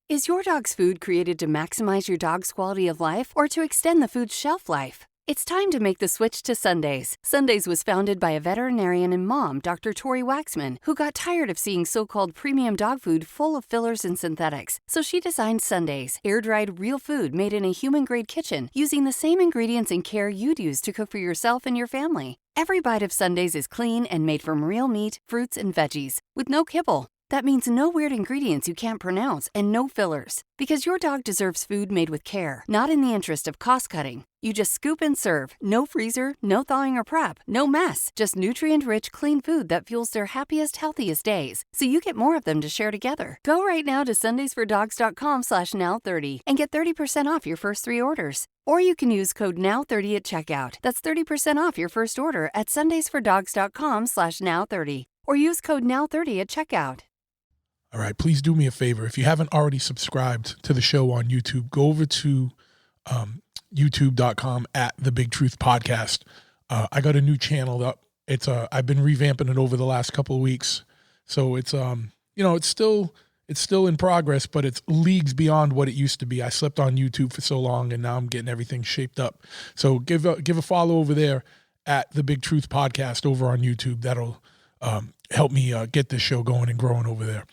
Is your dog's food created to maximize your dog's quality of life or to extend the food's shelf life? It's time to make the switch to Sundays. Sundays was founded by a veterinarian and mom, Dr. Tori Waxman, who got tired of seeing so-called premium dog food full of fillers and synthetics. So she designed Sundays, air-dried real food made in a human-grade kitchen using the same ingredients and care you'd use to cook for yourself and your family. Every bite of Sundays is clean and made from real meat, fruits, and veggies, with no kibble. That means no weird ingredients you can't pronounce and no fillers. Because your dog deserves food made with care, not in the interest of cost-cutting. You just scoop and serve. No freezer, no thawing or prep, no mess. Just nutrient-rich, clean food that fuels their happiest, healthiest days. So you get more of them to share together. Go right now to sundaysfordogs.com/now30 and get 30% off your first 3 orders. Or you can use code NOW30 at checkout. That's 30% off your first order at sundaysfordogs.com/now30. Or use code NOW30 at checkout. All right, please do me a favor. If you haven't already subscribed to the show on YouTube, go over to youtube.com at The Big Truth Podcast. I got a new channel up. I've been revamping it over the last couple of weeks. So it's still in progress, but it's leagues beyond what it used to be. I slept on YouTube for so long and now I'm getting everything shaped up. So give a follow over there at The Big Truth Podcast over on YouTube. That'll help me get this show going and growing over there.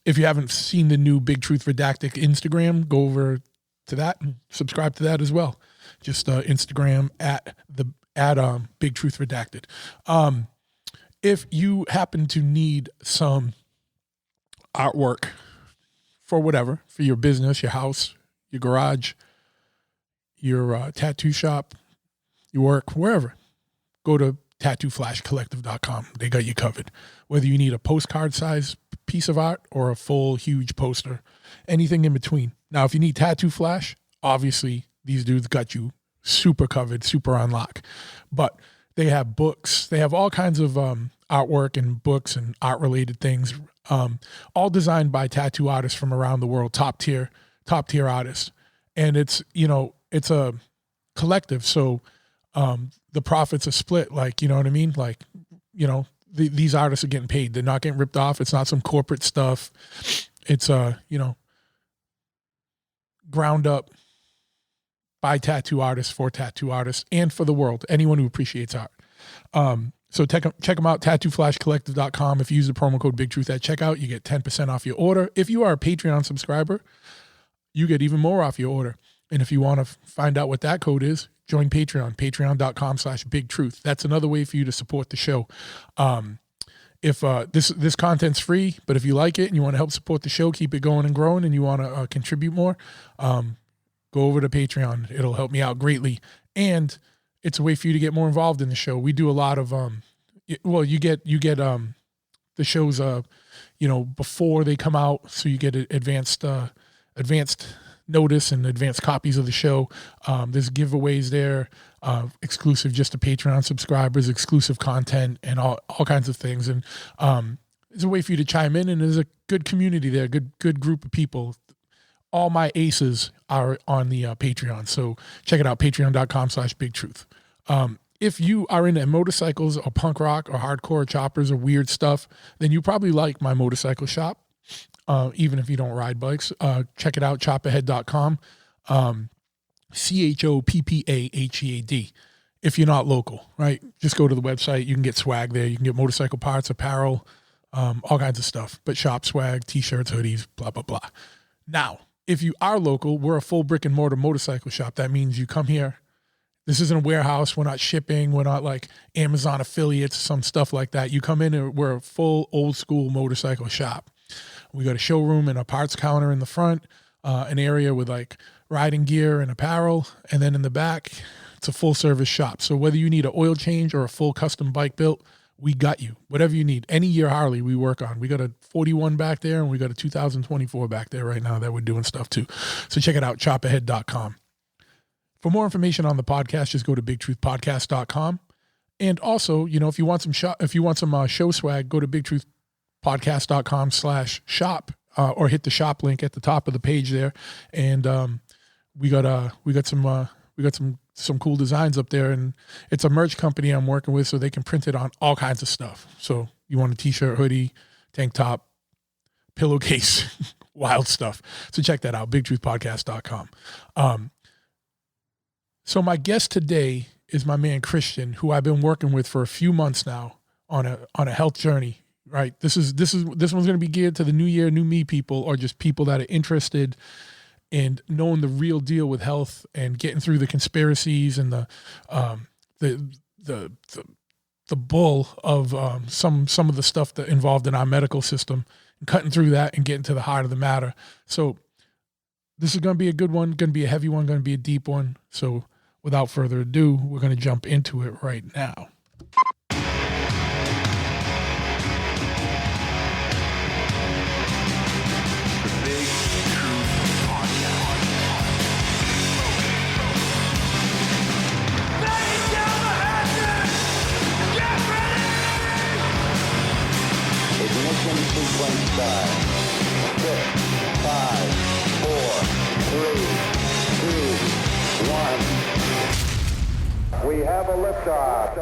If you haven't seen the new Big Truth Redacted Instagram, go over to that and subscribe to that as well. Just Instagram at Big Truth Redacted. If you happen to need some artwork for whatever, for your business, your house, your garage, your tattoo shop, your work, wherever, go to tattooflashcollective.com. They got you covered. Whether you need a postcard size piece of art or a full huge poster, anything in between. Now, if you need Tattoo Flash, obviously these dudes got you super covered, super on lock. But they have books. They have all kinds of artwork and books and art related things, all designed by tattoo artists from around the world, top tier artists. And it's a collective. So the profits are split, like, you know what I mean? Like, these artists are getting paid. They're not getting ripped off. It's not some corporate stuff. It's, ground up by tattoo artists, for tattoo artists, and for the world, anyone who appreciates art. So check them out, tattooflashcollective.com. If you use the promo code BigTruth at checkout, you get 10% off your order. If you are a Patreon subscriber, you get even more off your order. And if you want to find out what that code is, join Patreon, patreon.com/bigtruth. That's another way for you to support the show. If this content's free, but if you like it and you want to help support the show, keep it going and growing, and you want to contribute more, go over to Patreon. It'll help me out greatly. And it's a way for you to get more involved in the show. We do a lot of, you get the shows, before they come out. So you get advanced notice and advanced copies of the show. There's giveaways there, exclusive just to Patreon subscribers, exclusive content, and all kinds of things. And it's a way for you to chime in, and there's a good community there, good group of people. All my aces are on the Patreon. So check it out, patreon.com/bigtruth. If you are into motorcycles or punk rock or hardcore choppers or weird stuff, then you probably like my motorcycle shop. Even if you don't ride bikes, check it out, choppahead.com, CHOPPAHEAD. If you're not local, right? Just go to the website. You can get swag there. You can get motorcycle parts, apparel, all kinds of stuff, but shop swag, t-shirts, hoodies, blah, blah, blah. Now, if you are local, we're a full brick and mortar motorcycle shop. That means you come here. This isn't a warehouse. We're not shipping. We're not like Amazon affiliates, some stuff like that. You come in and we're a full old school motorcycle shop. We got a showroom and a parts counter in the front, an area with like riding gear and apparel. And then in the back, it's a full service shop. So whether you need an oil change or a full custom bike built, we got you. Whatever you need. Any year Harley we work on. We got a 41 back there and we got a 2024 back there right now that we're doing stuff too. So check it out, choppahead.com. For more information on the podcast, just go to bigtruthpodcast.com. And also, if you want some show swag, go to bigtruthpodcast.com/shop or hit the shop link at the top of the page there. And we got some cool designs up there, and it's a merch company I'm working with, so they can print it on all kinds of stuff. So you want a t-shirt, hoodie, tank top, pillowcase, wild stuff. So check that out, bigtruthpodcast.com. So my guest today is my man Christian, who I've been working with for a few months now on a health journey. Right. This one's going to be geared to the new year, new me people, or just people that are interested in knowing the real deal with health and getting through the conspiracies and the bull of some of the stuff that involved in our medical system, and cutting through that and getting to the heart of the matter. So this is going to be a good one, going to be a heavy one, going to be a deep one. So without further ado, we're going to jump into it right now. Sequence start. 6, 5, 4, 3, 2, 1. We have a liftoff.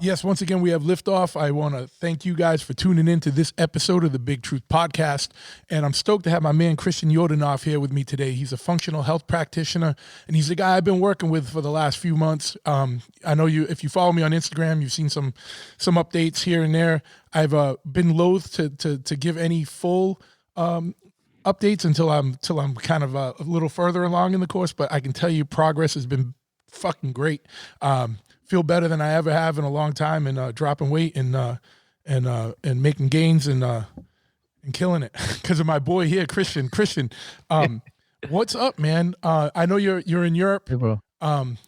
Yes, once again, we have liftoff. I want to thank you guys for tuning in to this episode of the Big Truth Podcast. And I'm stoked to have my man Christian Yordanov here with me today. He's a functional health practitioner, and he's the guy I've been working with for the last few months. I know if you follow me on Instagram, you've seen some updates here and there. I've been loath to give any full updates until I'm kind of a little further along in the course, but I can tell you progress has been fucking great. Feel better than I ever have in a long time, and dropping weight and making gains and killing it because of my boy here, Christian. Christian, what's up, man? I know you're in Europe. Hey, bro. I'm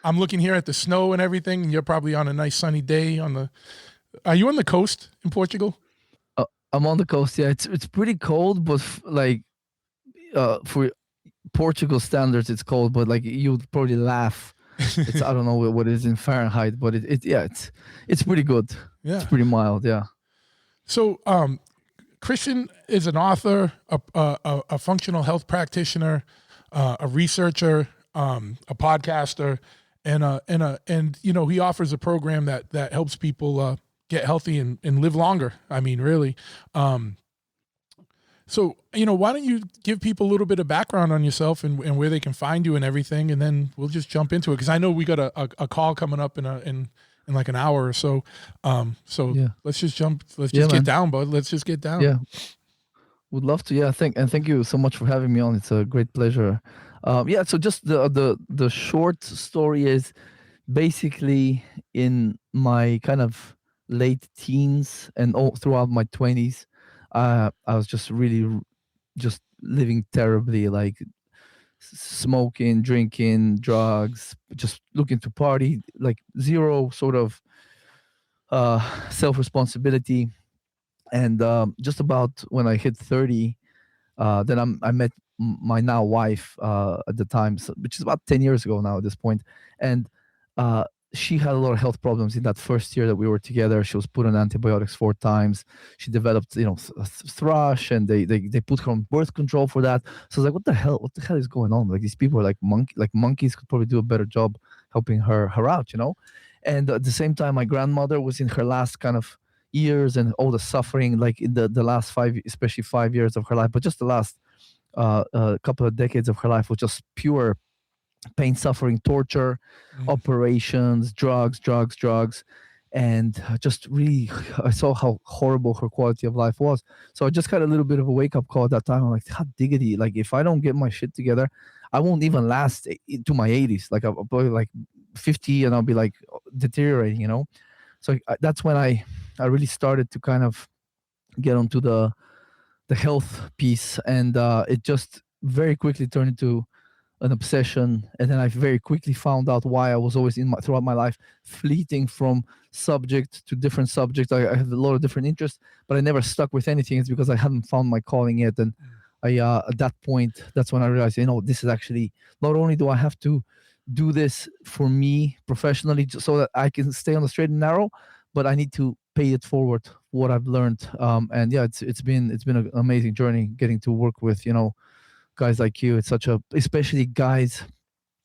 looking here at the snow and everything, and you're probably on a nice sunny day Are you on the coast in Portugal? I'm on the coast. Yeah, it's pretty cold, but for Portugal standards, it's cold. But like you'd probably laugh. It's I don't know what it is in Fahrenheit, but it's pretty good. Yeah, it's pretty mild. Yeah. So Christian is an author, a functional health practitioner, a researcher, a podcaster, and he offers a program that helps people get healthy and live longer. I mean, really. So, why don't you give people a little bit of background on yourself and where they can find you and everything, and then we'll just jump into it, because I know we got a call coming up in like an hour or so. Yeah. Let's just get down, bud. Let's just get down. Yeah, would love to. Yeah, thank you so much for having me on. It's a great pleasure. So just the short story is basically in my kind of late teens and all throughout my 20s. I was just really just living terribly, like smoking, drinking, drugs, just looking to party, like zero sort of self-responsibility. And just about when I hit 30, then I met my now wife at the time, which is about 10 years ago now at this point. And she had a lot of health problems in that first year that we were together. She was put on antibiotics 4 times. She developed, thrush, and they put her on birth control for that. So I was like, what the hell is going on? Like, these people are like monkeys could probably do a better job helping her out, And at the same time, my grandmother was in her last kind of years, and all the suffering, like in the last 5 years of her life, but just the last couple of decades of her life was just pure pain, suffering, torture, operations, drugs, and just really, I saw how horrible her quality of life was. So I just got a little bit of a wake-up call at that time. I'm like, hot diggity, like if I don't get my shit together, I won't even last to my 80s. Like I'll probably like 50 and I'll be like deteriorating, So that's when I really started to kind of get onto the health piece, and it just very quickly turned into an obsession. And then I very quickly found out why I was always throughout my life fleeting from subject to different subjects. I have a lot of different interests, but I never stuck with anything. It's because I hadn't found my calling yet. And I at that point, that's when I realized, this is actually, not only do I have to do this for me professionally so that I can stay on the straight and narrow, but I need to pay it forward, what I've learned. And yeah, it's been an amazing journey getting to work with, guys like you. It's especially guys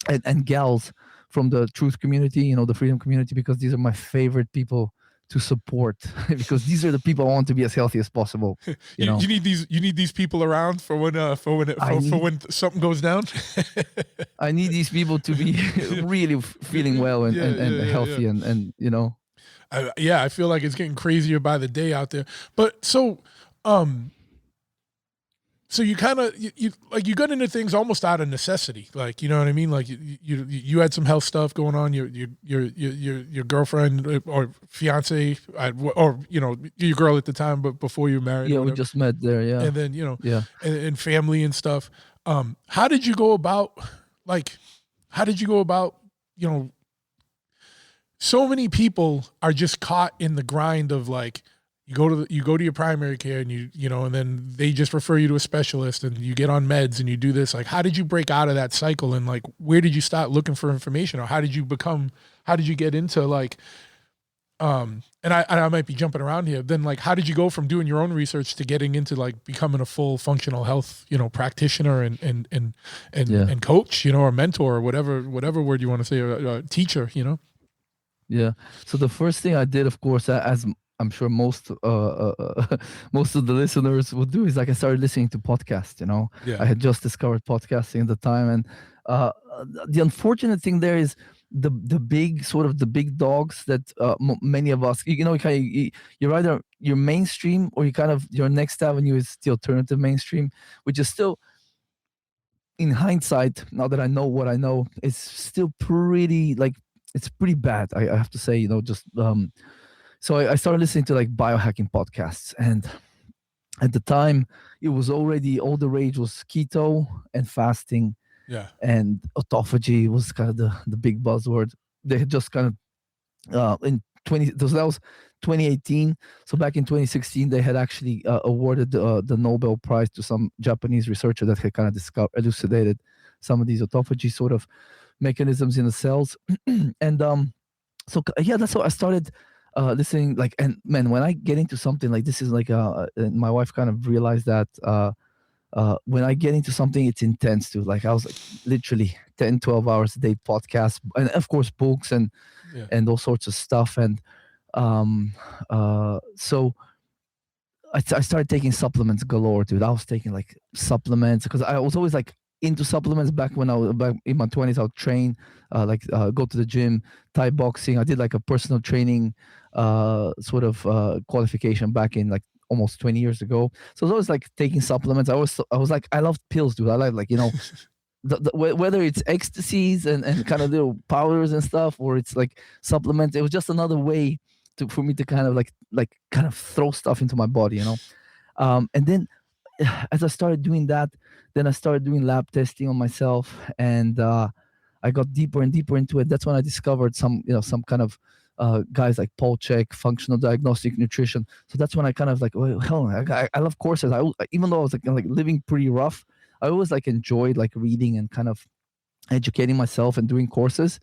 and gals from the truth community, the freedom community, because these are my favorite people to support because these are the people I want to be as healthy as possible. You know, you need these people around for when something goes down. I need these people to be really feeling well and, Yeah. healthy and you know. I feel like it's getting crazier by the day out there. But so you kind of you got into things almost out of necessity, like, you know what I mean? Like you had some health stuff going on. Your girlfriend or fiance, or you know, your girl at the time, but before you were married. Yeah, we just met there. Yeah, and then, you know, yeah, and family and stuff. How did you go about? You know, so many people are just caught in the grind of like, you go to your primary care and you know, and then they just refer you to a specialist and you get on meds and you do this. Like, how did you break out of that cycle, and like, where did you start looking for information, or how did you get into like, and I might be jumping around here. Then like, how did you go from doing your own research to getting into like becoming a full functional health, you know, practitioner and coach, you know, or mentor, or whatever word you want to say, or teacher, you know? Yeah. So the first thing I did, of course, as I'm sure most most of the listeners would do, is like I started listening to podcasts. You know, Yeah. I had just discovered podcasting at the time, and the unfortunate thing there is the big dogs that many of us, you know, you're either you're mainstream or your next avenue is the alternative mainstream, which is still, in hindsight, now that I know what I know, it's still pretty it's pretty bad. I have to say, you know, just so I started listening to like biohacking podcasts, and at the time it was already all the rage was keto and fasting. Yeah. And autophagy was kind of the big buzzword. They had just kind of that was 2018. So back in 2016, they had actually awarded the Nobel Prize to some Japanese researcher that had kind of elucidated some of these autophagy sort of mechanisms in the cells. And so yeah, that's how I started listening. Like, and man, when I get into something like this, is like and my wife kind of realized that when I get into something, it's intense too. Like I was like literally 10-12 hours a day podcasts, and of course books and all sorts of stuff. And so I started taking supplements galore, dude. I was taking like supplements because I was always like into supplements back when I was back in my 20s. I would train, go to the gym, Thai boxing. I did like a personal training qualification back in like almost 20 years ago. So I was always like taking supplements. I was like, I love pills, dude. I like, you know, whether it's ecstasies and kind of little powders and stuff, or it's like supplements. It was just another way for me to kind of throw stuff into my body, you know. And then as I started doing that, then I started doing lab testing on myself, and I got deeper and deeper into it. That's when I discovered some kind of guys like Paul Chek, functional diagnostic nutrition. So that's when I kind of like, well, hell, I love courses. Even though I was like living pretty rough, I always like enjoyed like reading and kind of educating myself and doing courses.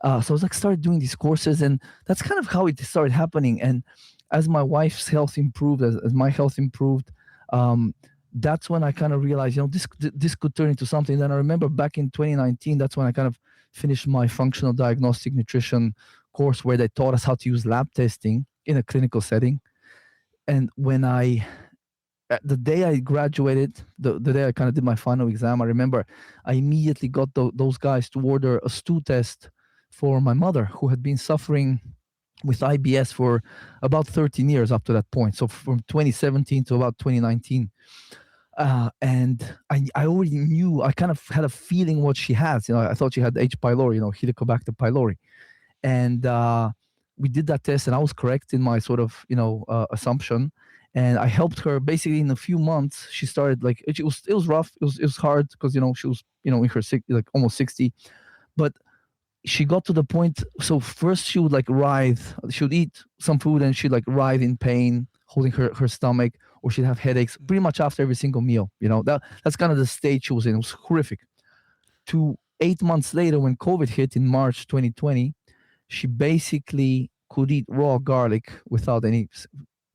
So I was like started doing these courses, and that's kind of how it started happening. And as my wife's health improved, as my health improved, that's when I kind of realized, you know, this could turn into something. Then I remember back in 2019, that's when I kind of finished my functional diagnostic nutrition course, where they taught us how to use lab testing in a clinical setting. And when the day I graduated, the day I kind of did my final exam, I remember I immediately got those guys to order a stool test for my mother, who had been suffering with IBS for about 13 years up to that point. So from 2017 to about 2019. And I already knew, I kind of had a feeling what she has. You know, I thought she had H. pylori, you know, Helicobacter pylori. And we did that test, and I was correct in my sort of, you know, assumption. And I helped her basically in a few months. She started like, it was rough. It was hard because, you know, she was, you know, in her like almost 60, but she got to the point. So first she would like writhe. She would eat some food and she'd like writhe in pain, holding her stomach, or she'd have headaches pretty much after every single meal. You know, that's kind of the stage she was in. It was horrific. 8 months later, when COVID hit in March 2020, she basically could eat raw garlic without any,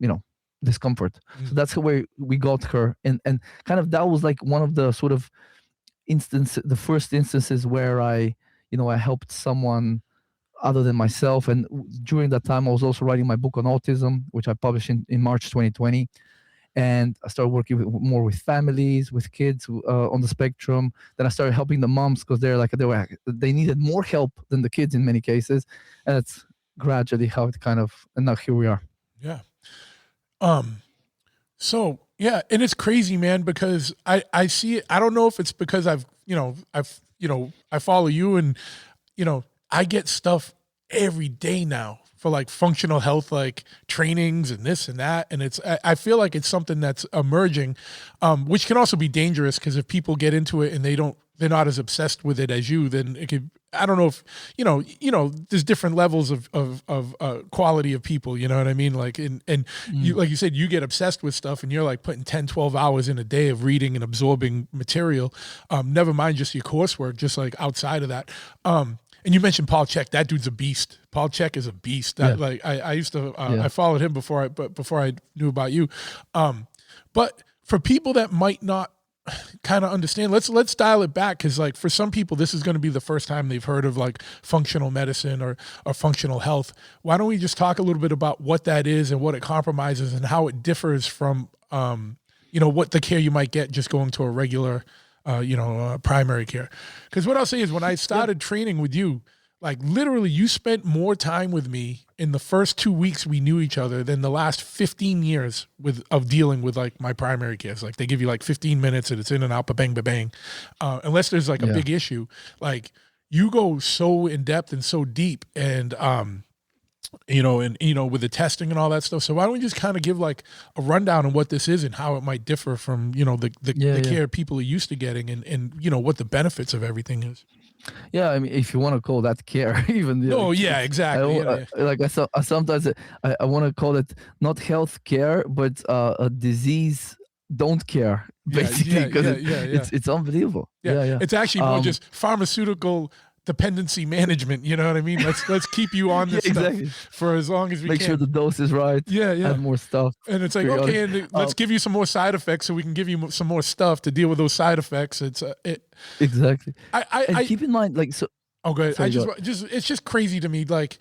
you know, discomfort. So that's where we got her. And kind of that was like one of the sort of the first instances where I helped someone other than myself. And during that time, I was also writing my book on autism, which I published in March 2020. And I started working more with families, with kids on the spectrum. Then I started helping the moms because they needed more help than the kids in many cases. And that's gradually how it and now here we are. Yeah. So yeah, and it's crazy, man, because I see it. I don't know if it's because I follow you, and I get stuff every day now for like functional health, like trainings and this and that. And I feel like it's something that's emerging, which can also be dangerous, because if people get into it and they're not as obsessed with it as you, then it could, I don't know if, there's different levels of quality of people, you know what I mean? Like, you, like you said, you get obsessed with stuff and you're like putting 10, 12 hours in a day of reading and absorbing material. Never mind just your coursework, just like outside of that. And you mentioned Paul Chek. That dude's a beast. Paul Chek is a beast. Like I used to, I followed him before I knew about you. But for people that might not kind of understand, let's dial it back, because like for some people this is going to be the first time they've heard of like functional medicine or functional health. Why don't we just talk a little bit about what that is and what it compromises and how it differs from what the care you might get just going to a regular primary care? Because what I'll say is, when I started training with you, like literally you spent more time with me in the first 2 weeks we knew each other than the last 15 years of dealing with like my primary cares. Like they give you like 15 minutes and it's in and out, ba-bang, ba-bang. Unless there's like a big issue, like you go so in depth and so deep, and with the testing and all that stuff. So why don't we just kind of give like a rundown on what this is and how it might differ from, the care people are used to getting, and what the benefits of everything is. Yeah, I mean, if you want to call that care, even. Oh, yeah, exactly. I sometimes I want to call it not health care, but a disease don't care, basically, because it's unbelievable. Yeah. It's actually more just pharmaceutical dependency management, you know what I mean? Let's keep you on this stuff for as long as we can. Make sure the dose is right. Add more stuff. And it's like, okay, and let's give you some more side effects so we can give you some more stuff to deal with those side effects. It's exactly. I keep in mind, like, so. Oh, go ahead. It's just crazy to me, like,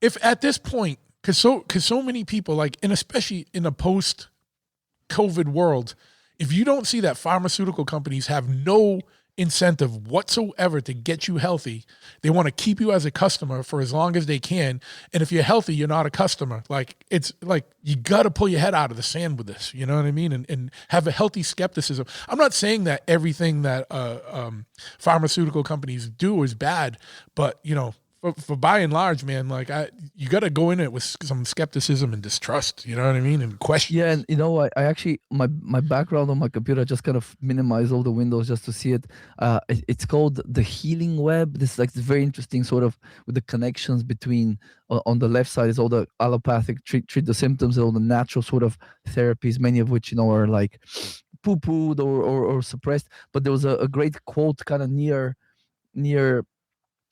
if at this point, because so many people, like, and especially in a post-COVID world, if you don't see that pharmaceutical companies have no incentive whatsoever to get you healthy, they want to keep you as a customer for as long as they can. And if you're healthy, you're not a customer. Like, it's like, you got to pull your head out of the sand with this, you know what I mean? And have a healthy skepticism. I'm not saying that everything that pharmaceutical companies do is bad, but for by and large, man, like you got to go in it with some skepticism and distrust, you know what I mean? And question. Yeah. And I actually, my background on my computer, I just kind of minimize all the windows just to see it. It's called the Healing Web. This is like very interesting sort of with the connections between, on the left side is all the allopathic treat the symptoms, all the natural sort of therapies, many of which, are like poo-pooed or suppressed. But there was a great quote kind of near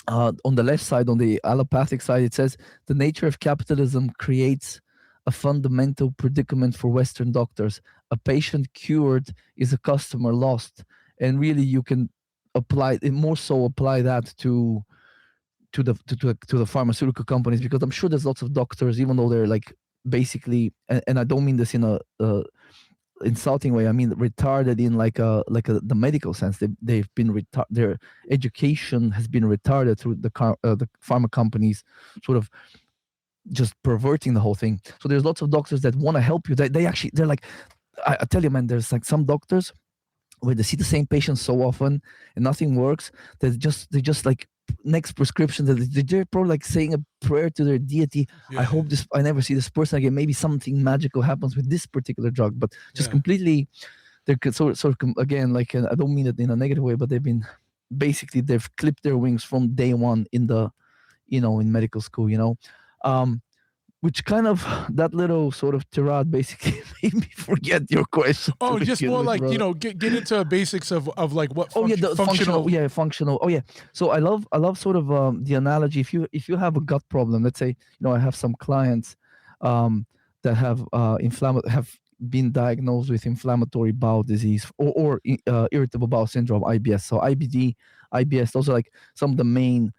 on the left side, on the allopathic side, it says, the nature of capitalism creates a fundamental predicament for Western doctors. A patient cured is a customer lost. And really you can apply that to the pharmaceutical companies, because I'm sure there's lots of doctors, even though they're like basically, and I don't mean this in a insulting way, I mean retarded in the medical sense. They've been their education has been retarded through the pharma companies sort of just perverting the whole thing. So there's lots of doctors that want to help you. They're like, I tell you, man, there's like some doctors where they see the same patient so often and nothing works. They just like next prescription, they're probably like saying a prayer to their deity. I hope I never see this person again. Maybe something magical happens with this particular drug, but just completely, they're sort of again, like, I don't mean it in a negative way, but they've clipped their wings from day one in in medical school, which kind of, that little sort of tirade basically made me forget your question. Oh, just more like, get into basics of like what functional. Functional. Oh yeah. So I love sort of the analogy. If you have a gut problem, let's say, I have some clients that have been diagnosed with inflammatory bowel disease or irritable bowel syndrome, IBS. So IBD, IBS, those are like some of the main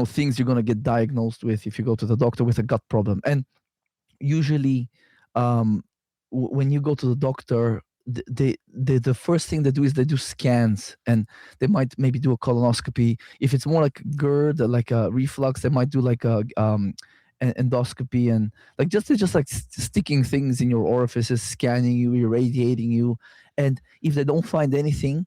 things you're going to get diagnosed with if you go to the doctor with a gut problem. And usually when you go to the doctor, the first thing they do is they do scans, and they might maybe do a colonoscopy. If it's more like GERD, like a reflux, they might do like a endoscopy, and like just like sticking things in your orifices, scanning you, irradiating you. And if they don't find anything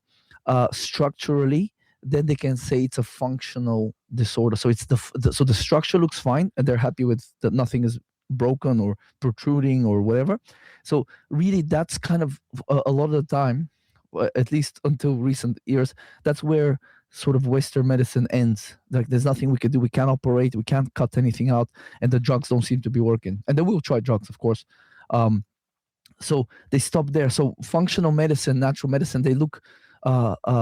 structurally, then they can say it's a functional disorder. So it's so the structure looks fine, and they're happy with that, nothing is broken or protruding or whatever. So really, that's kind of a lot of the time, at least until recent years, that's where sort of Western medicine ends. Like there's nothing we can do. We can't operate. We can't cut anything out, and the drugs don't seem to be working. And they will try drugs, of course. So they stop there. So functional medicine, natural medicine, they look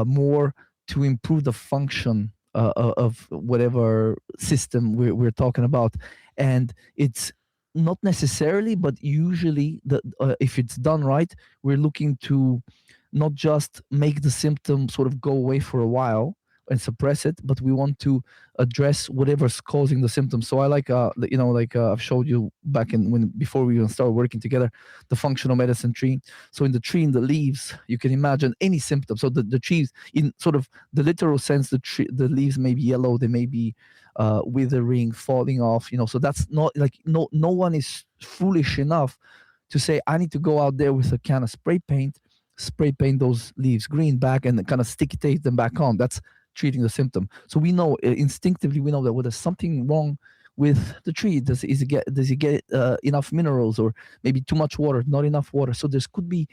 more to improve the function of whatever system we're talking about. And it's not necessarily, but usually, if it's done right, we're looking to not just make the symptom sort of go away for a while and suppress it, but we want to address whatever's causing the symptoms. So I like, I've showed you back before we even started working together, the functional medicine tree. So in the tree, in the leaves, you can imagine any symptom. So the trees, in sort of the literal sense, the leaves may be yellow, they may be withering, falling off. So that's not like no one is foolish enough to say, I need to go out there with a can of spray paint those leaves green back and kind of sticky tape them back on. That's treating the symptom. So we know instinctively, we know that there's something wrong with the tree. Does it get enough minerals, or maybe too much water, not enough water? So there could be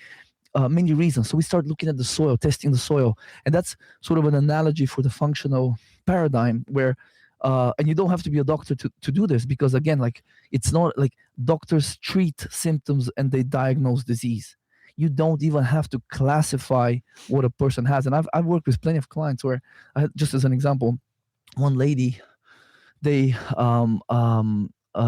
many reasons. So we start looking at the soil, testing the soil, and that's sort of an analogy for the functional paradigm where. And you don't have to be a doctor to do this, because again, like it's not like doctors treat symptoms and they diagnose disease. You don't even have to classify what a person has. And I've worked with plenty of clients where, just as an example, one lady, they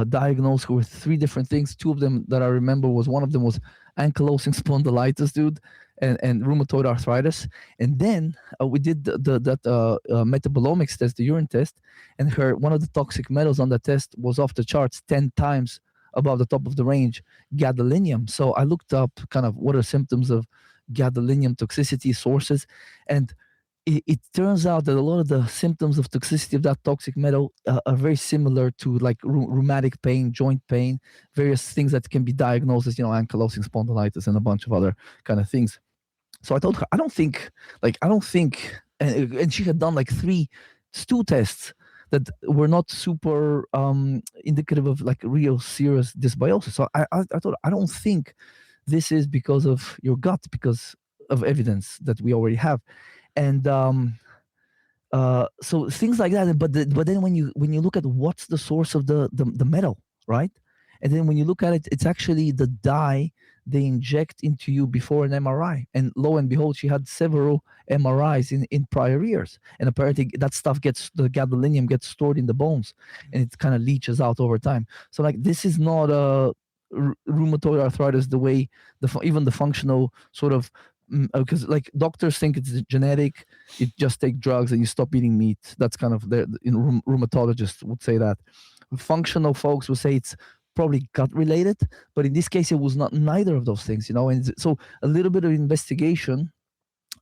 diagnosed her with 3 different things. 2 of them that I remember one of them was ankylosing spondylitis, dude, and rheumatoid arthritis. And then we did that metabolomics test, the urine test, and one of the toxic metals on the test was off the charts, 10 times above the top of the range, gadolinium. So I looked up kind of what are symptoms of gadolinium toxicity, sources, and it turns out that a lot of the symptoms of toxicity of that toxic metal are very similar to like rheumatic pain, joint pain, various things that can be diagnosed as, ankylosing spondylitis and a bunch of other kind of things. So I told her, I don't think, and she had done like 3 stool tests that were not super indicative of like real serious dysbiosis. So I thought, I don't think this is because of your gut, because of evidence that we already have. And so things like that. But then when you look at what's the source of the metal, right? And then when you look at it, it's actually the dye they inject into you before an MRI. And lo and behold, she had several MRIs in prior years. And apparently that stuff the gadolinium gets stored in the bones, and it kind of leaches out over time. So like, this is not a rheumatoid arthritis the way even the functional sort of, because like doctors think it's genetic, you just take drugs and you stop eating meat. That's kind of rheumatologists would say that. Functional folks will say it's probably gut related, but in this case it was neither of those things, and so a little bit of investigation,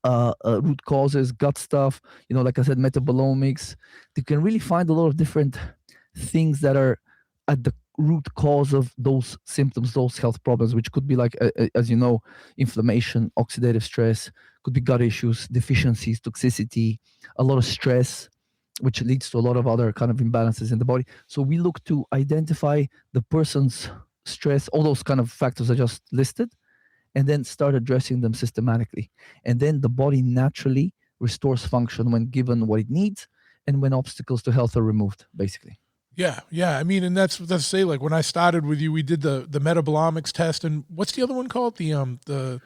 root causes, gut stuff, like I said, metabolomics, they can really find a lot of different things that are at the root cause of those symptoms, those health problems, which could be like, as you know, inflammation, oxidative stress, could be gut issues, deficiencies, toxicity, a lot of stress, which leads to a lot of other kind of imbalances in the body. So we look to identify the person's stress, all those kind of factors I just listed, and then start addressing them systematically. And then the body naturally restores function when given what it needs and when obstacles to health are removed, basically. Yeah. I mean, and that's to say, like when I started with you, we did the metabolomics test, and what's the other one called? The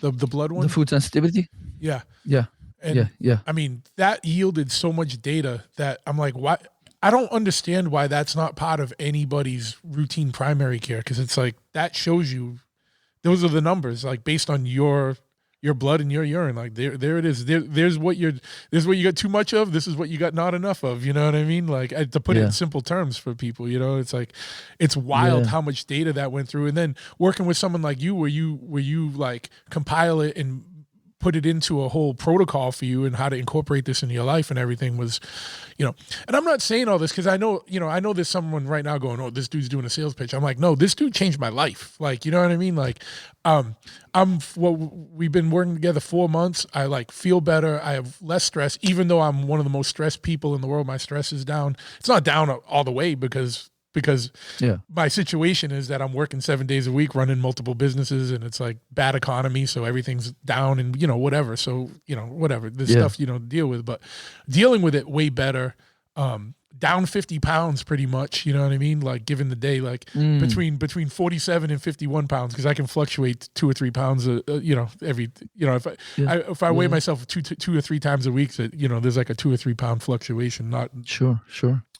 blood one? The food sensitivity? Yeah. And yeah. I mean, that yielded so much data that I'm like, why? I don't understand why that's not part of anybody's routine primary care, because it's like that shows you those are the numbers, like based on your your blood and your urine. Like there it is. There's what you got too much of. This is what you got not enough of. You know what I mean? Like to put it in simple terms for people, you know, it's like, it's wild how much data that went through. And then working with someone like you, where you like compile it and put it into a whole protocol for you and how to incorporate this into your life and everything was, you know, and I'm not saying all this because I know there's someone right now going, oh, this dude's doing a sales pitch. I'm like, no, this dude changed my life. Like, you know what I mean? Like, we've been working together 4 months. I like feel better. I have less stress, even though I'm one of the most stressed people in the world. My stress is down. It's not down all the way because my situation is that I'm working 7 days a week, running multiple businesses, and it's like bad economy. So everything's down and, you know, whatever. So, you know, whatever the stuff you don't deal with, but dealing with it way better. Down 50 pounds pretty much, you know what I mean? Like given the day, like between 47 and 51 pounds, because I can fluctuate 2 or 3 pounds, you know, every, you know, if I weigh myself two or three times a week, that, you know, there's like a 2 or 3 pound fluctuation. Not sure.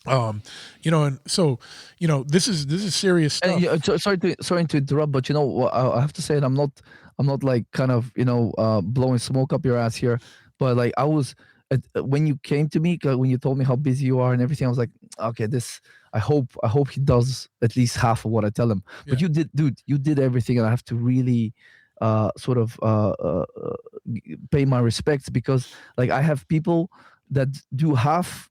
You know, and so, you know, this is serious stuff. Sorry to interrupt, but you know, I have to say that I'm not like kind of, you know, blowing smoke up your ass here, but like I was, when you came to me, when you told me how busy you are and everything, I was like, okay, I hope he does at least half of what I tell him. But you did, dude, you did everything, and I have to really sort of pay my respects, because like I have people that do half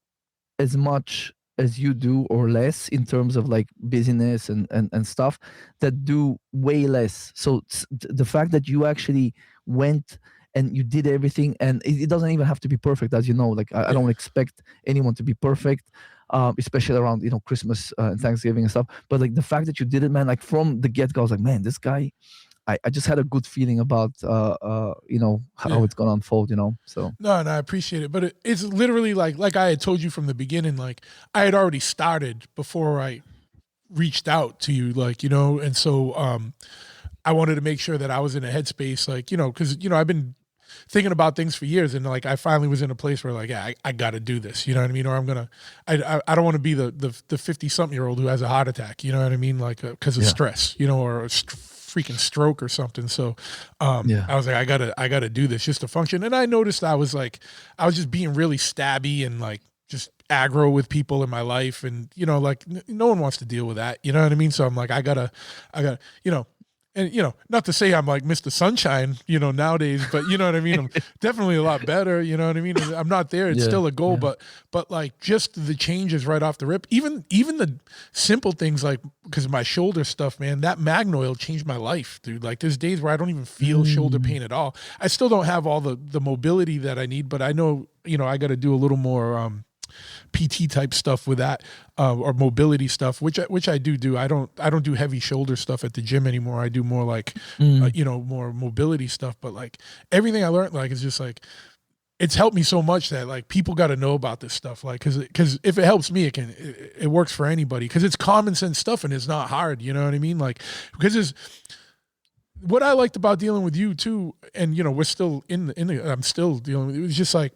as much as you do or less in terms of like busyness and stuff, that do way less. So the fact that you actually went and you did everything, and it doesn't even have to be perfect, as you know. Like I don't expect anyone to be perfect, especially around, you know, Christmas and Thanksgiving and stuff. But like the fact that you did it, man, like from the get go, I was like, man, this guy, I just had a good feeling about you know, how it's gonna unfold, you know. So no, I appreciate it, but it's literally like I had told you from the beginning, like I had already started before I reached out to you, like, you know, and so I wanted to make sure that I was in a headspace, like, you know, because, you know, I've been thinking about things for years, and like I finally was in a place where like, yeah, I got to do this, you know what I mean? Or I don't want to be the 50-something-year-old who has a heart attack, you know what I mean? Like because of stress, you know, or a freaking stroke or something. So I was like, I gotta do this just to function. And I noticed I was just being really stabby and like just aggro with people in my life, and, you know, like no one wants to deal with that, you know what I mean? So I'm like, I gotta, you know. And, you know, not to say I'm like Mr. Sunshine, you know, nowadays, but you know what I mean? I'm definitely a lot better, you know what I mean? I'm not there. It's still a goal, but like just the changes right off the rip, even the simple things, like, because my shoulder stuff, man, that Magnoil changed my life, dude. Like there's days where I don't even feel shoulder pain at all. I still don't have all the mobility that I need, but I know, you know, I got to do a little more, PT type stuff with that, or mobility stuff, which I do. I don't do heavy shoulder stuff at the gym anymore. I do more like, you know, more mobility stuff. But like everything I learned, like, it's just like, it's helped me so much that like people got to know about this stuff. Like, cause if it helps me, it works for anybody, cause it's common sense stuff and it's not hard. You know what I mean? Like, because what I liked about dealing with you too. And, you know, we're still I'm still dealing with it. It was just like,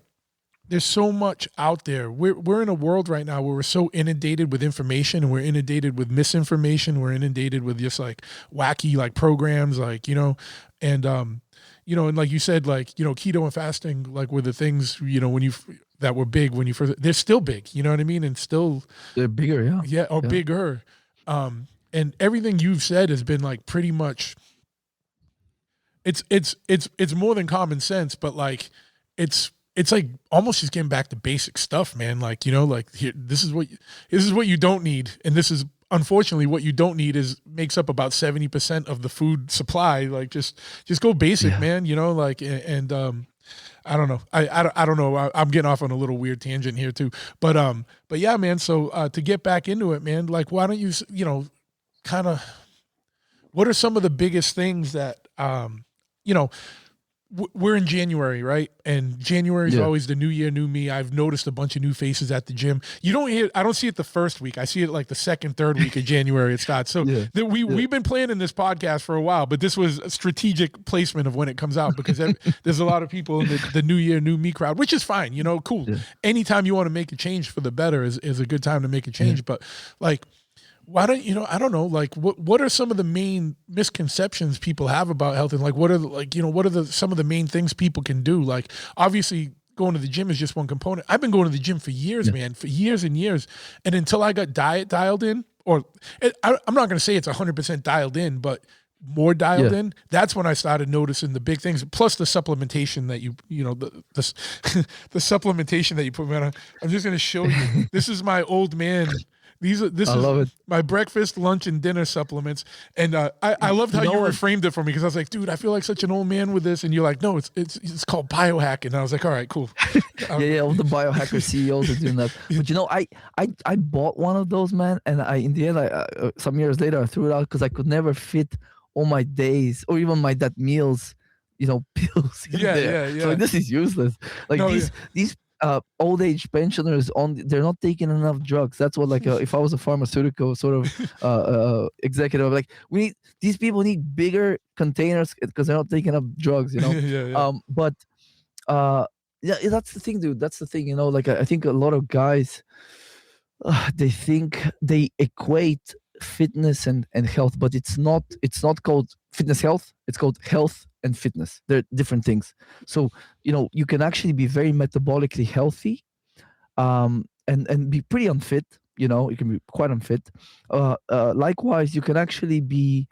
there's so much out there. We're in a world right now where we're so inundated with information, and we're inundated with misinformation. We're inundated with just like wacky like programs, like, you know, and you know, and like you said, like, you know, keto and fasting, like, were the things, you know, that were big when you first. They're still big, you know what I mean, and still they're bigger, bigger. And everything you've said has been like pretty much. It's more than common sense, but like it's like almost just getting back to basic stuff, man. Like, you know, like here, this is what you don't need. And this is, unfortunately, what you don't need makes up about 70% of the food supply. Like just go basic, man, you know, like, and I don't know. I don't know. I'm getting off on a little weird tangent here too, but yeah, man. So, to get back into it, man, like, why don't you, you know, kind of, what are some of the biggest things that, you know, we're in January, right? And January is always the new year, new me. I've noticed a bunch of new faces at the gym. I don't see it the first week. I see it like the second, third week of January it starts. So we've been planning this podcast for a while, but this was a strategic placement of when it comes out, because there's a lot of people in the new year, new me crowd, which is fine, you know, cool. Yeah. Anytime you want to make a change for the better is a good time to make a change. But like, why don't I don't know, like what are some of the main misconceptions people have about health, and like what are some of the main things people can do? Like obviously going to the gym is just one component. I've been going to the gym for years, man, for years and years, and until I got diet dialed in, or I'm not going to say it's 100% dialed in, but more dialed in, that's when I started noticing the big things, plus the supplementation that the supplementation that you put me on. I'm just going to show you. This is my old man. Love it. My breakfast, lunch, and dinner supplements. And I loved how you reframed it for me, because I was like, dude, I feel like such an old man with this. And you're like, no, it's called biohacking. And I was like, all right, cool. All the biohacker CEOs are doing that. But I bought one of those, man, and in the end, some years later, I threw it out because I could never fit all my days or even my meals, pills in there. So this is useless. Like these old age pensioners they're not taking enough drugs. That's what, like, if I was a pharmaceutical sort of executive, like, these people need bigger containers because they're not taking enough drugs, But that's the thing, dude. That's the thing, like, I think a lot of guys they think they equate fitness and health, but it's not called fitness health. It's called health and fitness. They're different things. So you can actually be very metabolically healthy and be pretty unfit. You can be quite unfit. Likewise, you can actually be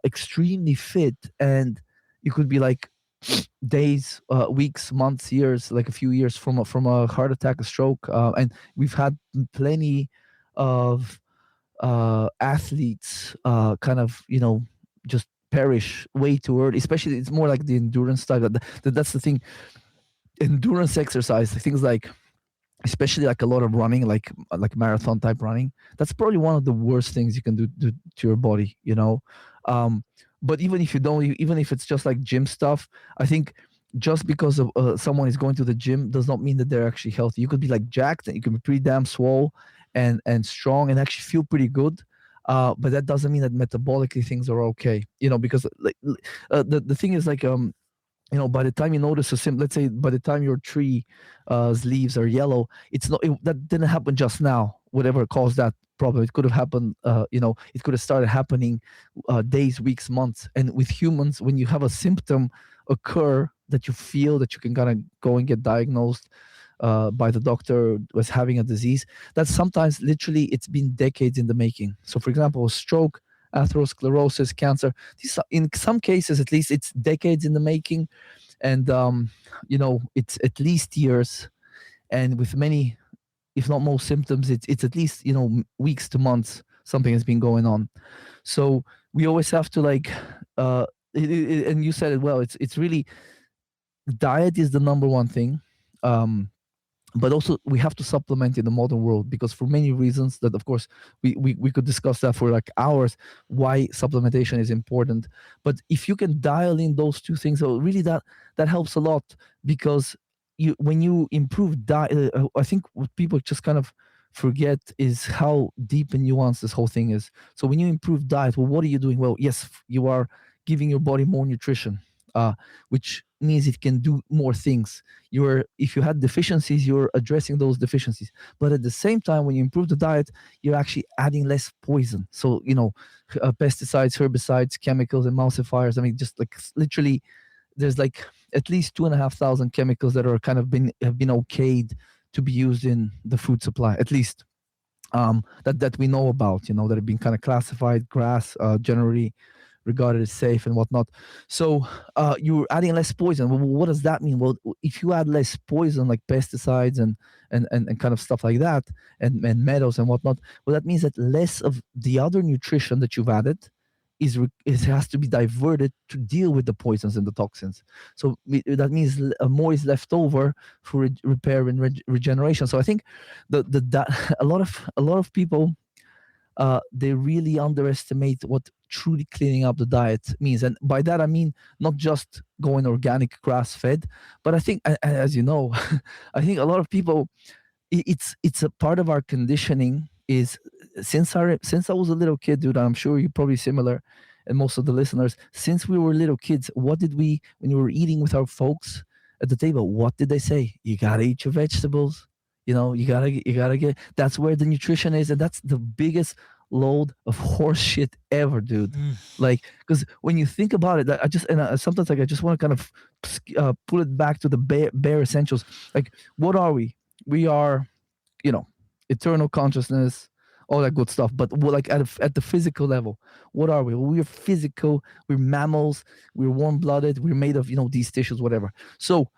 extremely fit, and you could be like days, weeks, months, years, like a few years from a heart attack, a stroke, and we've had plenty of athletes kind of just perish way too early. Especially, it's more like the endurance type. That's the thing. Endurance exercise, things like, especially like a lot of running, like marathon type running, that's probably one of the worst things you can do to your body, but even if it's just like gym stuff, I think just because of someone is going to the gym does not mean that they're actually healthy. You could be like jacked, and you can be pretty damn swole and strong and actually feel pretty good, but that doesn't mean that metabolically things are okay, because like the thing is, like, by the time you notice let's say by the time your tree's leaves are yellow, that didn't happen just now. Whatever caused that problem, it could have happened, it could have started happening days, weeks, months. And with humans, when you have a symptom occur that you feel that you can kind of go and get diagnosed by the doctor was having a disease, that sometimes literally it's been decades in the making. So for example, stroke, atherosclerosis, cancer, these are, in some cases at least, it's decades in the making, and it's at least years, and with many, if not most symptoms, it's at least weeks to months something has been going on. So we always have to, like, and you said it well, it's really, diet is the number one thing, but also we have to supplement in the modern world, because for many reasons that, of course, we could discuss that for like hours, why supplementation is important. But if you can dial in those two things, so really that helps a lot, because when you improve diet, I think what people just kind of forget is how deep and nuanced this whole thing is. So when you improve diet, well, what are you doing? Well, yes, you are giving your body more nutrition, which means it can do more things. If you had deficiencies, you're addressing those deficiencies. But at the same time, when you improve the diet, you're actually adding less poison. So, pesticides, herbicides, chemicals, emulsifiers. I mean, just like literally, there's like at least 2,500 chemicals that are kind of have been okayed to be used in the food supply, at least that we know about, that have been kind of classified, generally regarded as safe and whatnot. So you're adding less poison. Well, what does that mean? Well, if you add less poison, like pesticides and kind of stuff like that, and metals and whatnot, well, that means that less of the other nutrition that you've added has to be diverted to deal with the poisons and the toxins. So that means more is left over for repair and regeneration. So I think that a lot of people, they really underestimate what truly cleaning up the diet means. And by that, I mean not just going organic, grass-fed, but I think, as you know, I think a lot of people, it's a part of our conditioning is, since I was a little kid, dude, I'm sure you're probably similar, and most of the listeners, since we were little kids, what did we, when we were eating with our folks at the table, what did they say? You gotta eat your vegetables. You gotta get, that's where the nutrition is. And that's the biggest load of horse shit ever, dude. Mm. Like, because when you think about it, sometimes like I just want to kind of pull it back to the bare essentials. Like, what are we? We are, eternal consciousness, all that good stuff. But like at the physical level, what are we? Well, we're physical. We're mammals. We're warm-blooded. We're made of these tissues, whatever. So,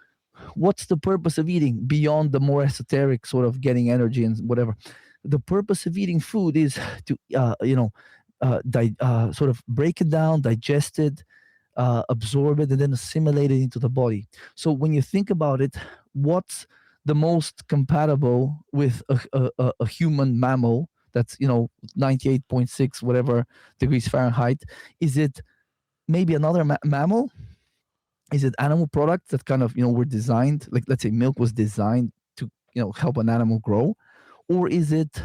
what's the purpose of eating beyond the more esoteric sort of getting energy and whatever? The purpose of eating food is to sort of break it down, digest it, absorb it, and then assimilate it into the body. So when you think about it, what's the most compatible with a human mammal that's 98.6 whatever degrees Fahrenheit? Is it maybe another mammal? Is it animal products that kind of were designed, like let's say milk was designed to help an animal grow? Or is it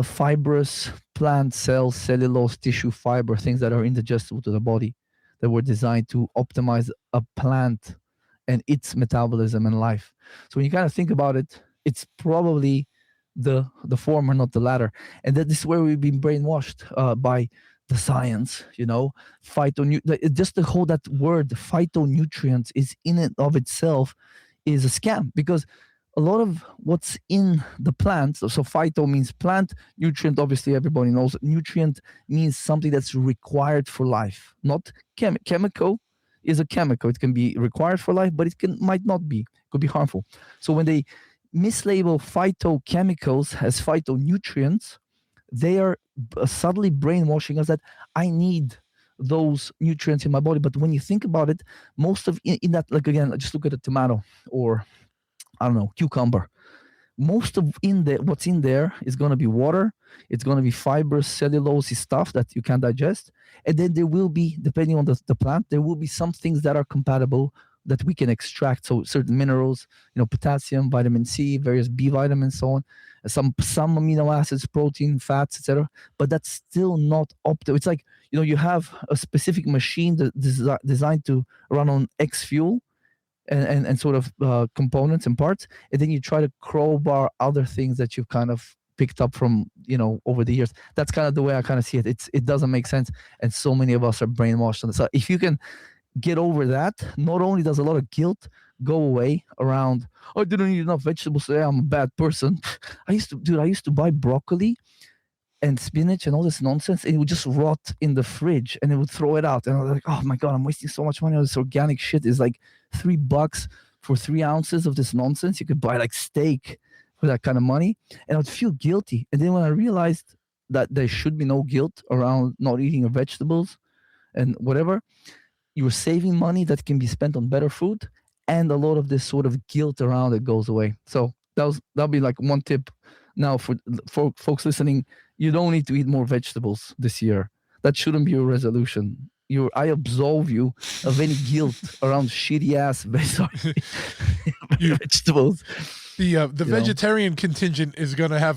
fibrous plant cells, cellulose, tissue, fiber, things that are indigestible to the body, that were designed to optimize a plant and its metabolism and life? So when you kind of think about it, it's probably the former, not the latter. And that is where we've been brainwashed by the science. Just the whole that word phytonutrients is in and of itself is a scam, because a lot of what's in the plants, so phyto means plant, nutrient, obviously everybody knows nutrient means something that's required for life, not chemical. Is a chemical. It can be required for life, but might not be. It could be harmful. So when they mislabel phytochemicals as phytonutrients, they are subtly brainwashing us that I need those nutrients in my body. But when you think about it, most of in that, like again, just look at a tomato or I don't know, cucumber. Most of what's in there is going to be water. It's going to be fibrous, cellulose stuff that you can digest. And then there will be, depending on the plant, there will be some things that are compatible that we can extract. So certain minerals, potassium, vitamin C, various B vitamins, so on. Some amino acids, protein, fats, etc. But that's still not optimal. It's like, you have a specific machine that designed to run on X fuel, and sort of components and parts, and then you try to crowbar other things that you've kind of picked up from over the years. That's kind of the way I kind of see it. It doesn't make sense, and so many of us are brainwashed on this. So if you can get over that, not only does a lot of guilt go away around, I didn't eat enough vegetables today, I'm a bad person. I used to buy broccoli and spinach and all this nonsense, and it would just rot in the fridge, and it would throw it out. And I was like, oh my God, I'm wasting so much money on this organic shit. It's like $3 for 3 ounces of this nonsense. You could buy like steak for that kind of money. And I would feel guilty. And then when I realized that there should be no guilt around not eating your vegetables and whatever, you're saving money that can be spent on better food, and a lot of this sort of guilt around it goes away. So that'll be like one tip now for folks listening. You don't need to eat more vegetables this year. That shouldn't be your resolution. I absolve you of any guilt around shitty ass vegetables. The vegetarian contingent is gonna have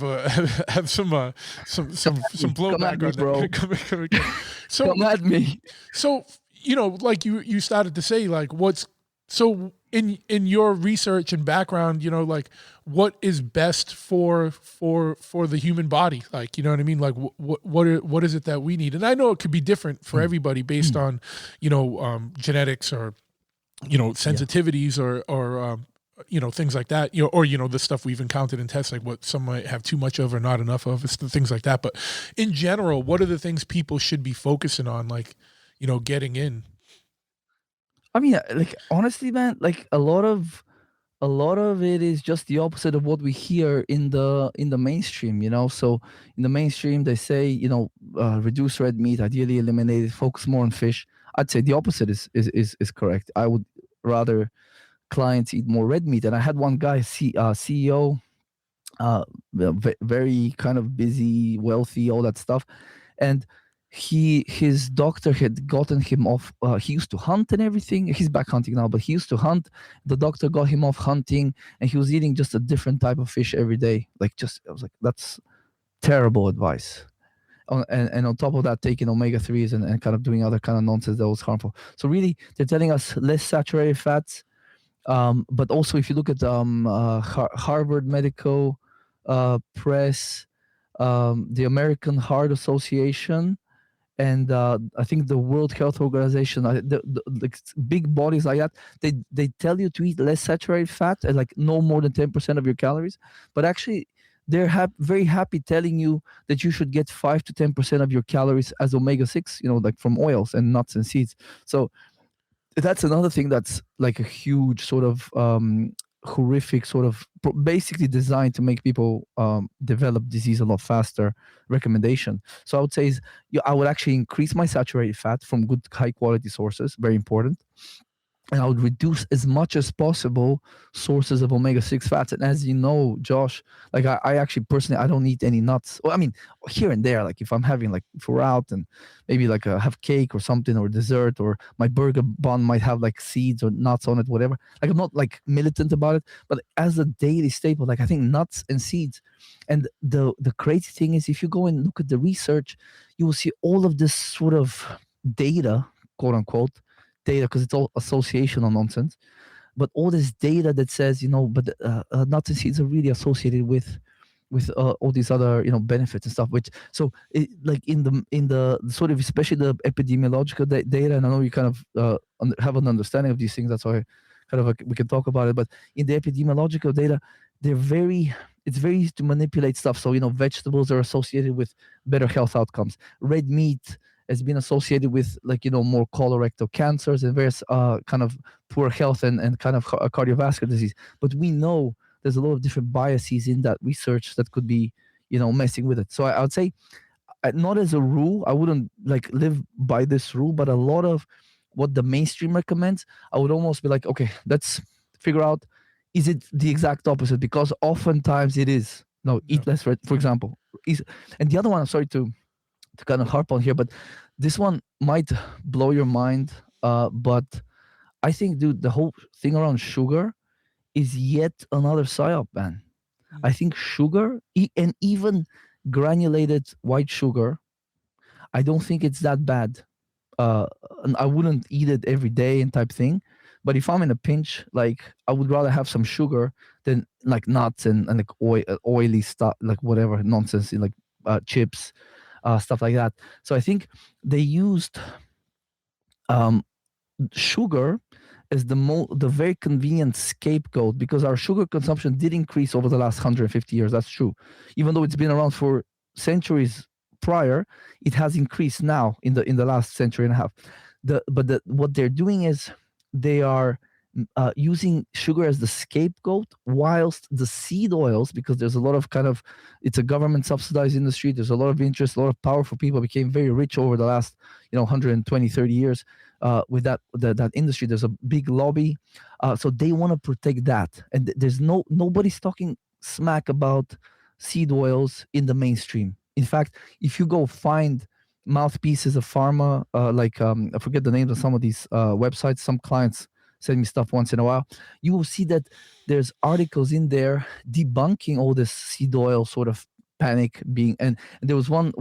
some blowback on that. Bro. So come at me. So like you started to say, like so in your research and background, like what is best for the human body, like, you know what I mean? Like what is it that we need? And I know it could be different for everybody based on, genetics or, sensitivities or things like that, or, the stuff we've encountered in tests, like what some might have too much of or not enough of, it's the things like that. But in general, what are the things people should be focusing on, like, getting in? I mean, like, honestly, man, like a lot of it is just the opposite of what we hear in the mainstream, So in the mainstream, they say, reduce red meat, ideally eliminate it, focus more on fish. I'd say the opposite is correct. I would rather clients eat more red meat. And I had one guy, CEO, very kind of busy, wealthy, all that stuff, and his doctor had gotten him off. He used to hunt and everything. He's back hunting now, but he used to hunt. The doctor got him off hunting, and he was eating just a different type of fish every day. I was like, that's terrible advice. And on top of that, taking omega-3s and kind of doing other kind of nonsense that was harmful. So really, they're telling us less saturated fats. But also, if you look at Harvard Medical Press, the American Heart Association, and I think the World Health Organization, like big bodies like that, they tell you to eat less saturated fat and like no more than 10% of your calories, but actually they're very happy telling you that you should get 5 to 10% of your calories as omega-6, like from oils and nuts and seeds. So that's another thing that's like a huge sort of horrific sort of basically designed to make people develop disease a lot faster recommendation. So I would say I would actually increase my saturated fat from good high quality sources, very important, and I would reduce as much as possible sources of omega-6 fats. And as you know, Josh, like I actually personally, I don't eat any nuts. Well, I mean, here and there, like if I'm having like, if we're out and maybe like have cake or something or dessert, or my burger bun might have like seeds or nuts on it, whatever. Like I'm not like militant about it, but as a daily staple, like I think nuts and seeds. And the crazy thing is, if you go and look at the research, you will see all of this sort of data, quote unquote, data, because it's all associational nonsense, but all this data that says, but nuts and seeds are really associated with all these other benefits and stuff. Which like in the sort of, especially the epidemiological data, and I know you kind of have an understanding of these things. That's why kind of we can talk about it. But in the epidemiological data, it's very easy to manipulate stuff. So vegetables are associated with better health outcomes. Red meat has been associated with more colorectal cancers and various kind of poor health and kind of cardiovascular disease. But we know there's a lot of different biases in that research that could be messing with it. So I would say, not as a rule, I wouldn't like live by this rule, but a lot of what the mainstream recommends, I would almost be like, okay, let's figure out, is it the exact opposite? Because oftentimes it is. No, eat less, for example. And the other one, I'm sorry to kind of harp on here, but this one might blow your mind. But I think, dude, the whole thing around sugar is yet another psyop, man. I think sugar, and even granulated white sugar, I don't think it's that bad. And I wouldn't eat it every day and type thing. But if I'm in a pinch, like I would rather have some sugar than like nuts and like oily stuff, like whatever nonsense, like chips, stuff like that. So I think they used sugar as the very convenient scapegoat, because our sugar consumption did increase over the last 150 years. That's true. Even though it's been around for centuries prior, it has increased now in the last century and a half. What they're doing is they are using sugar as the scapegoat, whilst the seed oils, because there's a lot of kind of, it's a government subsidized industry, there's a lot of interest, a lot of powerful people became very rich over the last 120, 30 years with that industry. There's a big lobby, so they want to protect that, and there's nobody's talking smack about seed oils in the mainstream. In fact, if you go find mouthpieces of pharma, I forget the names of some of these websites, some clients send me stuff once in a while, you will see that there's articles in there debunking all this seed oil sort of panic being, and there was one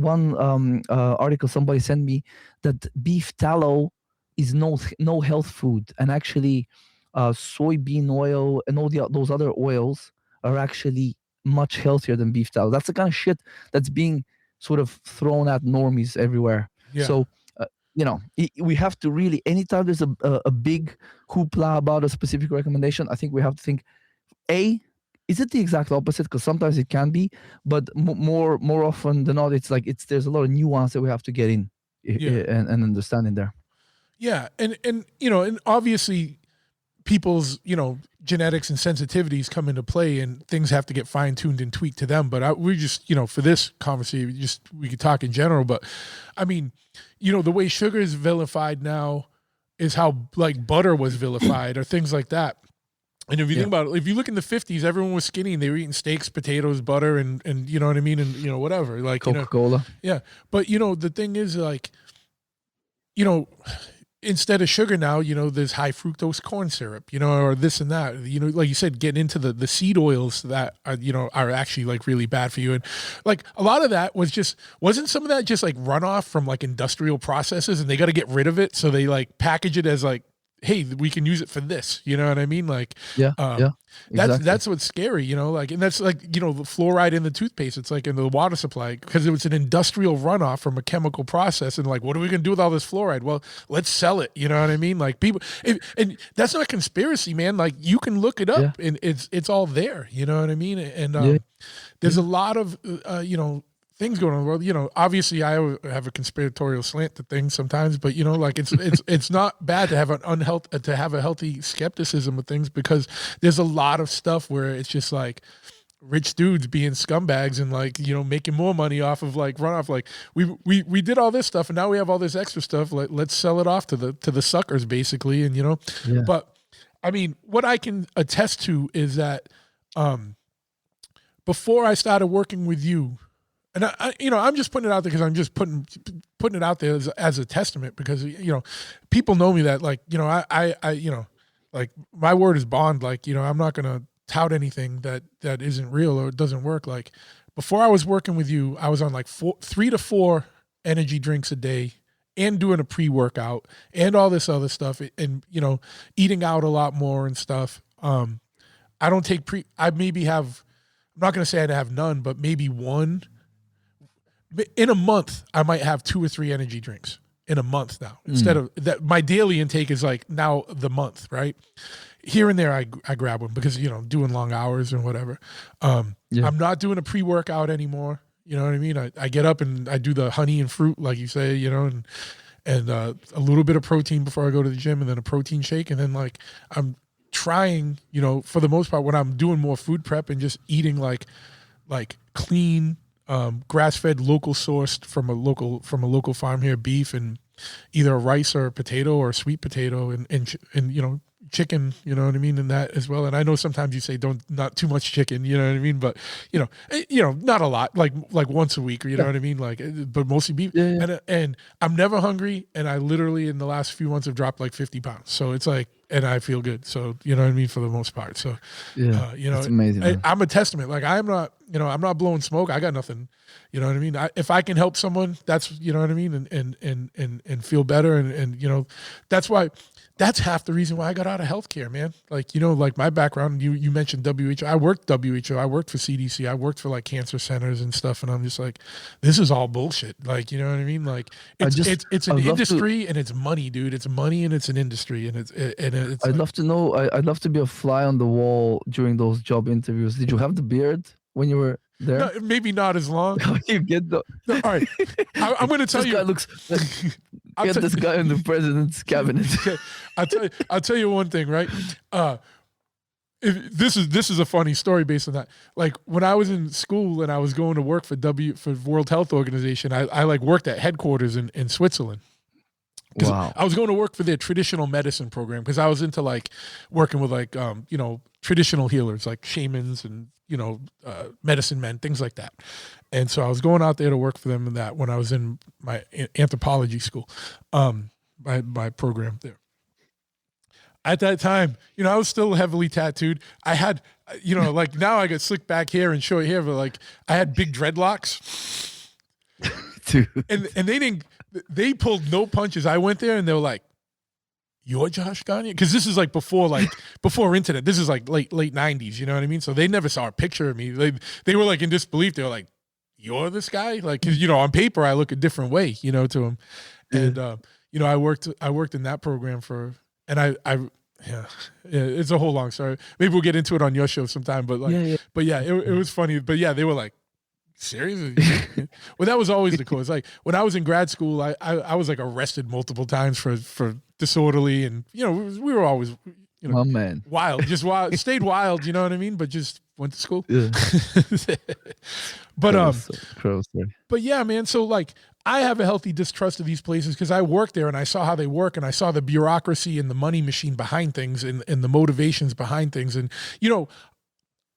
article somebody sent me that beef tallow is no health food, and actually soybean oil and all those other oils are actually much healthier than beef tallow. That's the kind of shit that's being sort of thrown at normies everywhere. Yeah. So we have to really, anytime there's a big hoopla about a specific recommendation, I think we have to think, is it the exact opposite? Because sometimes it can be, but more often than not, it's like there's a lot of nuance that we have to get in and understand in there. Yeah, and obviously people's genetics and sensitivities come into play, and things have to get fine-tuned and tweaked to them. But we just for this conversation, we could talk in general. But I mean, the way sugar is vilified now is how like butter was vilified or things like that. And if you think about it, if you look in the 50s, everyone was skinny and they were eating steaks, potatoes, butter, and you know what I mean, and whatever, like Coca-Cola. Yeah, but the thing is, like, instead of sugar now, there's high fructose corn syrup, or this and that, like you said, getting into the seed oils that are, are actually like really bad for you. And like a lot of that wasn't some of that just like runoff from like industrial processes, and they got to get rid of it. So they like package it as like hey, we can use it for this. You know what I mean? Like, Yeah, yeah, exactly. that's what's scary, you know, like, and that's like, you know, the fluoride in the toothpaste, it's like in the water supply, because it was an industrial runoff from a chemical process. And like, what are we going to do with all this fluoride? Well, let's sell it. You know what I mean? Like people, and that's not conspiracy, man. Like you can look it up and it's all there. You know what I mean? And there's a lot of, you know, things going on in the world. You know, obviously I have a conspiratorial slant to things sometimes, but you know, like it's not bad to have a healthy skepticism of things, because there's a lot of stuff where it's just like rich dudes being scumbags and like, you know, making more money off of like runoff. Like we did all this stuff and now we have all this extra stuff. Like let's sell it off to the suckers basically. And you know, but I mean, what I can attest to is that before I started working with you, and I, you know, I'm just putting it out there because I'm just putting it out there as a testament, because, you know, people know me that like, you know, I you know, like my word is bond. Like, you know, I'm not going to tout anything that isn't real or doesn't work. Like before I was working with you, I was on like 3 to 4 energy drinks a day and doing a pre-workout and all this other stuff. And, you know, eating out a lot more and stuff. I don't take I maybe have, I'm not going to say I have none, but maybe one. In a month, I might have 2 or 3 energy drinks in a month now. Instead of that, my daily intake is like now the month, right? Here and there, I grab one because, you know, doing long hours and whatever. I'm not doing a pre-workout anymore. You know what I mean? I get up and I do the honey and fruit, like you say, you know, and a little bit of protein before I go to the gym, and then a protein shake. And then like I'm trying, you know, for the most part, when I'm doing more food prep and just eating like clean, grass-fed, local sourced from a local farm here, beef and either a rice or a potato or a sweet potato and you know, chicken, you know what I mean, and that as well. And I know sometimes you say not too much chicken, you know what I mean, but you know, not a lot, like once a week, or you know what I mean, like, but mostly beef. And I'm never hungry, and I literally in the last few months have dropped like 50 pounds. So it's like, and I feel good. So, you know what I mean, for the most part. So, you know, it's amazing. I'm a testament. Like I'm not blowing smoke. I got nothing, you know what I mean? If I can help someone, that's, you know what I mean? And feel better. And, you know, that's half the reason why I got out of healthcare, man. Like, you know, like my background, you mentioned WHO. I worked WHO. I worked for CDC. I worked for like cancer centers and stuff. And I'm just like, this is all bullshit. Like, you know what I mean? Like it's an industry and it's money, dude. It's money and it's an industry. And it's I'd love to know. I'd love to be a fly on the wall during those job interviews. Did you have the beard when you were there? No, maybe not as long. You get the. No, all right, I'm going to tell this you. Guy looks. Get this guy in the president's cabinet. I'll tell you one thing, right? This is a funny story based on that. Like when I was in school and I was going to work for World Health Organization, I like worked at headquarters in Switzerland. Wow. I was going to work for their traditional medicine program because I was into like working with like you know, traditional healers like shamans and, you know, medicine men, things like that. And so I was going out there to work for them in that when I was in my anthropology school, my program there. At that time, you know, I was still heavily tattooed. I had, you know, like now I got slick back hair and short hair, but like I had big dreadlocks. Dude. And they pulled no punches. I went there and they were like, "You're Josh Gagne?" Because this is like before internet. This is like late 90s, you know what I mean? So they never saw a picture of me. They were like in disbelief. They were like, "You're this guy?" Like, cause you know, on paper I look a different way, you know, to him. And you know, I worked in that program it's a whole long story. Maybe we'll get into it on your show sometime, but like, but yeah, it was funny. But yeah, they were like, "Seriously?" Well, that was always the cause. Like when I was in grad school, I was like arrested multiple times for disorderly, and you know, we were always, you know, wild, stayed wild, you know what I mean? But just went to school. Yeah. But yeah, man. So like, I have a healthy distrust of these places because I worked there and I saw how they work and I saw the bureaucracy and the money machine behind things and the motivations behind things. And, you know,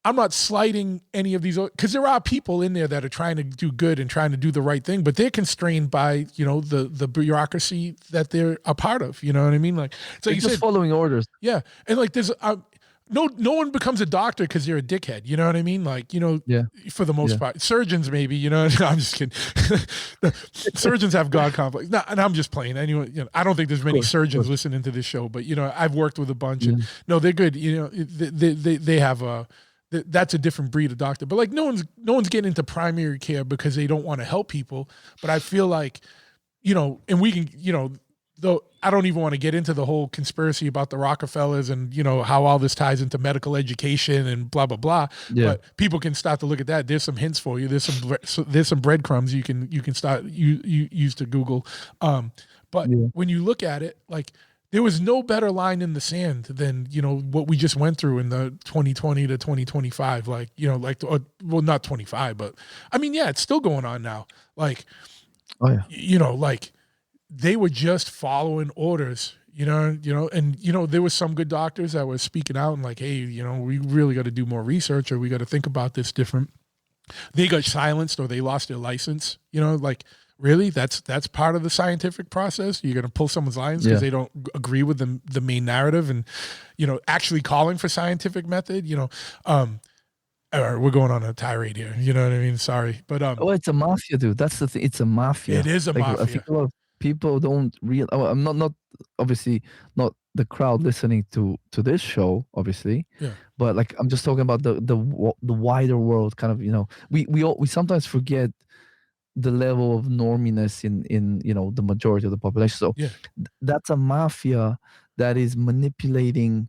I'm not slighting any of these because there are people in there that are trying to do good and trying to do the right thing, but they're constrained by, you know, the bureaucracy that they're a part of. You know what I mean? Like, so you're just following orders. Yeah. And like, there's, no one becomes a doctor because you're a dickhead. You know what I mean? Like, Yeah. for the most part, surgeons maybe. I'm just kidding. Surgeons have God complex. No, and I'm just playing. Anyway, I don't think there's many surgeons listening to this show, but I've worked with a bunch, and no, they're good. They have that's a different breed of doctor. But like, no one's getting into primary care because they don't want to help people. But I feel like, and we can, though I don't even want to get into the whole conspiracy about the Rockefellers and, how all this ties into medical education and blah, blah, blah. Yeah. But people can start to look at that. There's some hints for you. There's some breadcrumbs you can start you use to Google. But when you look at it, like, there was no better line in the sand than, what we just went through in the 2020 to 2025. Like, not 25, but I mean, yeah, it's still going on now. Like, like, they were just following orders, and there was some good doctors that were speaking out and like, hey, we really got to do more research, or we got to think about this different. They got silenced or they lost their license, like, really, that's part of the scientific process. You're going to pull someone's lines because they don't agree with the main narrative, and actually calling for scientific method. We're going on a tirade here. You know what I mean? Sorry, but it's a mafia, dude. That's the thing. It's a mafia. It is a mafia. I think a lot of people don't realize. I'm not obviously not the crowd listening to this show, obviously. Yeah. But like, I'm just talking about the wider world. Kind of, we sometimes forget the level of norminess in the majority of the population. So that's a mafia that is manipulating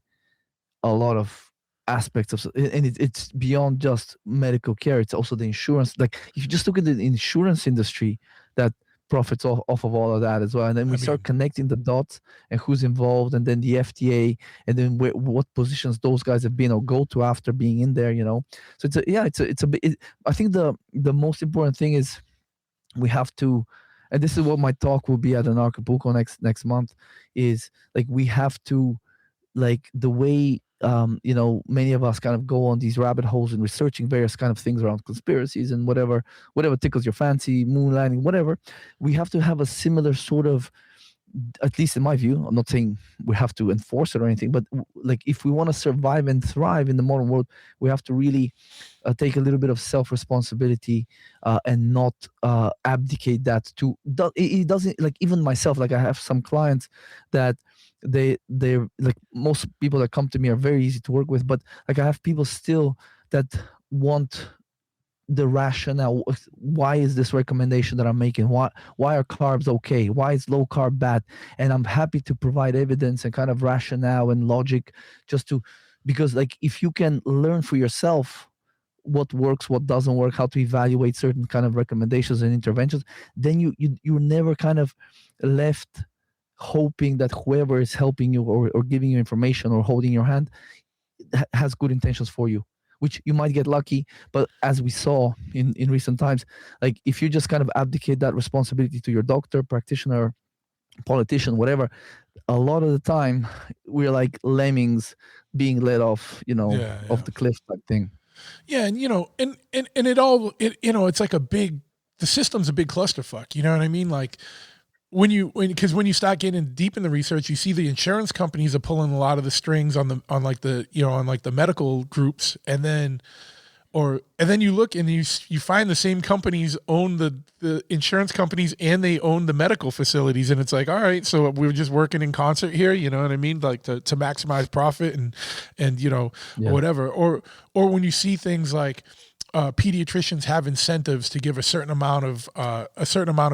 a lot of aspects of, and it's beyond just medical care. It's also the insurance. Like, if you just look at the insurance industry, that profits off of all of that as well. And then we start connecting the dots and who's involved, and then the FDA, and then what positions those guys have been or go to after being in there. So it's a bit. I think the most important thing is, we have to, and this is what my talk will be at an Acapulco next month, is like, we have to, like, the way many of us kind of go on these rabbit holes and researching various kind of things around conspiracies and whatever tickles your fancy, moon landing, whatever. We have to have a similar sort of, at least in my view, I'm not saying we have to enforce it or anything, but like, if we want to survive and thrive in the modern world, we have to really take a little bit of self-responsibility and not abdicate that to. It doesn't, like, even myself, like, I have some clients that they're like, most people that come to me are very easy to work with, but like, I have people still that want the rationale. Why is this recommendation that I'm making? Why are carbs okay? Why is low carb bad? And I'm happy to provide evidence and kind of rationale and logic, because like, if you can learn for yourself what works, what doesn't work, how to evaluate certain kind of recommendations and interventions, then you're never kind of left hoping that whoever is helping you or giving you information or holding your hand has good intentions for you, which you might get lucky. But as we saw in recent times, like, if you just kind of abdicate that responsibility to your doctor, practitioner, politician, whatever, a lot of the time we're like lemmings being let off, off the cliff type thing. Yeah. And, it's like the system's a big clusterfuck. You know what I mean? Like, when you start getting deep in the research, you see the insurance companies are pulling a lot of the strings on the medical groups, and then you look and you find the same companies own the insurance companies and they own the medical facilities, and it's like, all right, so we're just working in concert here, you know what I mean? Like, to maximize profit and whatever. Or when you see things like, pediatricians have incentives to give a certain amount of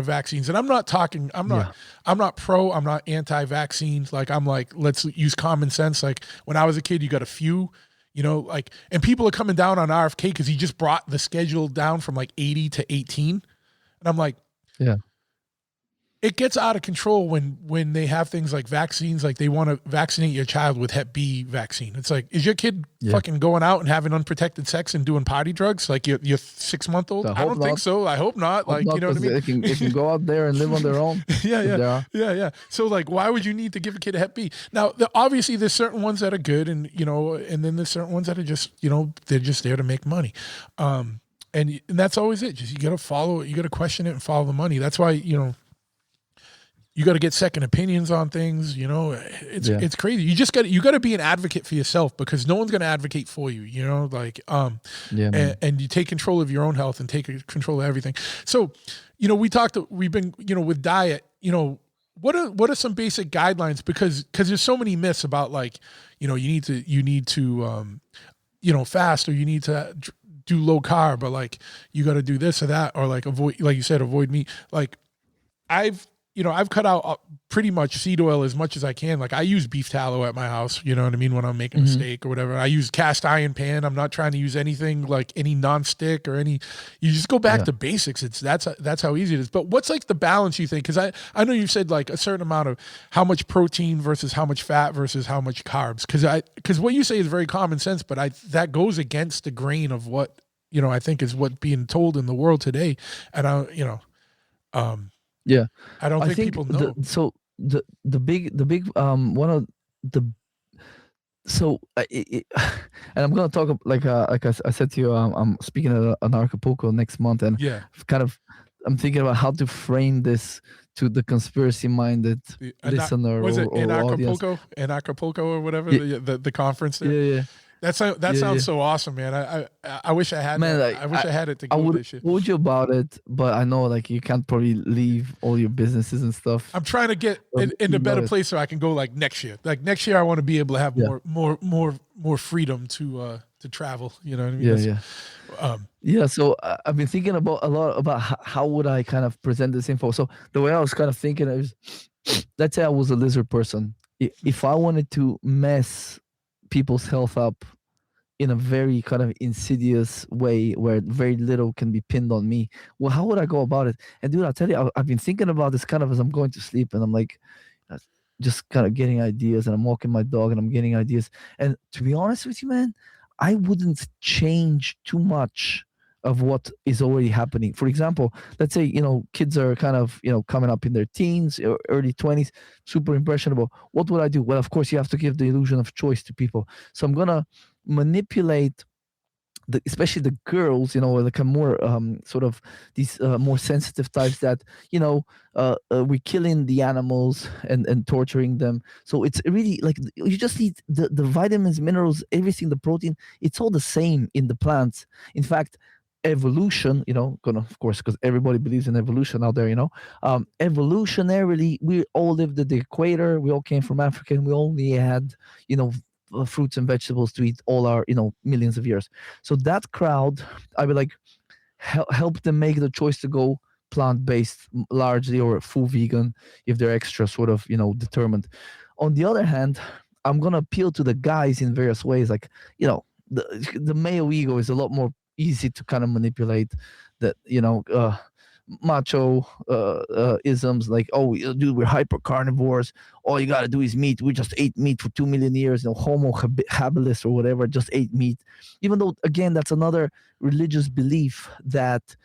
vaccines, and I'm not pro, I'm not anti-vaccines. Like, I'm like, let's use common sense. Like, when I was a kid, you got a few, like, and people are coming down on RFK because he just brought the schedule down from like 80 to 18, and I'm like, yeah. It gets out of control when they have things like vaccines, like they want to vaccinate your child with Hep B vaccine. It's like, is your kid fucking going out and having unprected sex and doing party drugs like your 6-month-old? I don't think so. I hope not. Like, you know what I mean? They can go out there and live on their own. Yeah. So like, why would you need to give a kid a Hep B? Now, obviously there's certain ones that are good, and then there's certain ones that are just, they're just there to make money. And that's always it. Just, you got to follow it. You got to question it and follow the money. That's why, you got to get second opinions on things. You know, Yeah. it's crazy. You got to be an advocate for yourself, because no one's going to advocate for you. You know, like Yeah, man. and you take control of your own health and take control of everything. So, you know, we've been, you know, with diet, you know, what are some basic guidelines, because there's so many myths about, like, you know, you need to you know, fast, or you need to do low carb, or like you got to do this or that, or like avoid, like you said, avoid meat. Like I've cut out pretty much seed oil as much as I can. Like I use beef tallow at my house, you know what I mean, when I'm making a steak or whatever. I use cast iron pan. I'm not trying to use anything like any non-stick or any. You just go back to basics. That's how easy it is. But what's like the balance, you think? Because I know you said like a certain amount of how much protein versus how much fat versus how much carbs. Because what you say is very common sense, but that goes against the grain of what, you know, I think is what being told in the world today. And Yeah. I don't I think think people know. the big one of the so and I'm gonna talk like I said to you, I'm speaking at an Acapulco next month, and Yeah. I'm thinking about how to frame this to the conspiracy minded listener Was it in audience. Acapulco or whatever, Yeah. the conference there? Yeah. That sounds so awesome, man. I wish I had Man, that. like, I wish I had it to I go would this year. told you about it, but I know like you can't probably leave all your businesses and stuff. I'm trying to get But in a you better know it. place so I can go like next year. Like next year, I want to be able to have Yeah. more freedom to travel. You know what I mean? Yeah. So I've been thinking about a lot about how would I kind of present this info. So the way I was kind of thinking is, let's say I was a lizard person. If I wanted to mess people's health up in a very kind of insidious way where very little can be pinned on me, well, how would I go about it? And dude, I'll tell you, I've been thinking about this kind of as I'm going to sleep, and I'm like, just kind of getting ideas, and I'm walking my dog and I'm getting ideas. And to be honest with you, man, I wouldn't change too much of what is already happening. For example, let's say, you know, kids are kind of, you know, coming up in their teens or early 20s, super impressionable. What would I do? Well, of course, you have to give the illusion of choice to people. So I'm going to manipulate especially the girls, you know, like a more sort of these more sensitive types that, you know, we're killing the animals and torturing them. So it's really like you just need the vitamins, minerals, everything, the protein. It's all the same in the plants. In fact, evolution, you know, gonna, of course, because everybody believes in evolution out there, you know, evolutionarily, we all lived at the equator. We all came from Africa, and we only had, you know, fruits and vegetables to eat all our, you know, millions of years. So that crowd, I would like help them make the choice to go plant-based largely, or full vegan if they're extra sort of, you know, determined. On the other hand, I'm gonna appeal to the guys in various ways. Like, you know, the male ego is a lot more easy to kind of manipulate. That, you know, macho isms like, oh, dude, we're hyper carnivores. All you gotta do is meat. We just ate meat for 2 million years. You know, Homo habilis or whatever, just ate meat. Even though, again, that's another religious belief that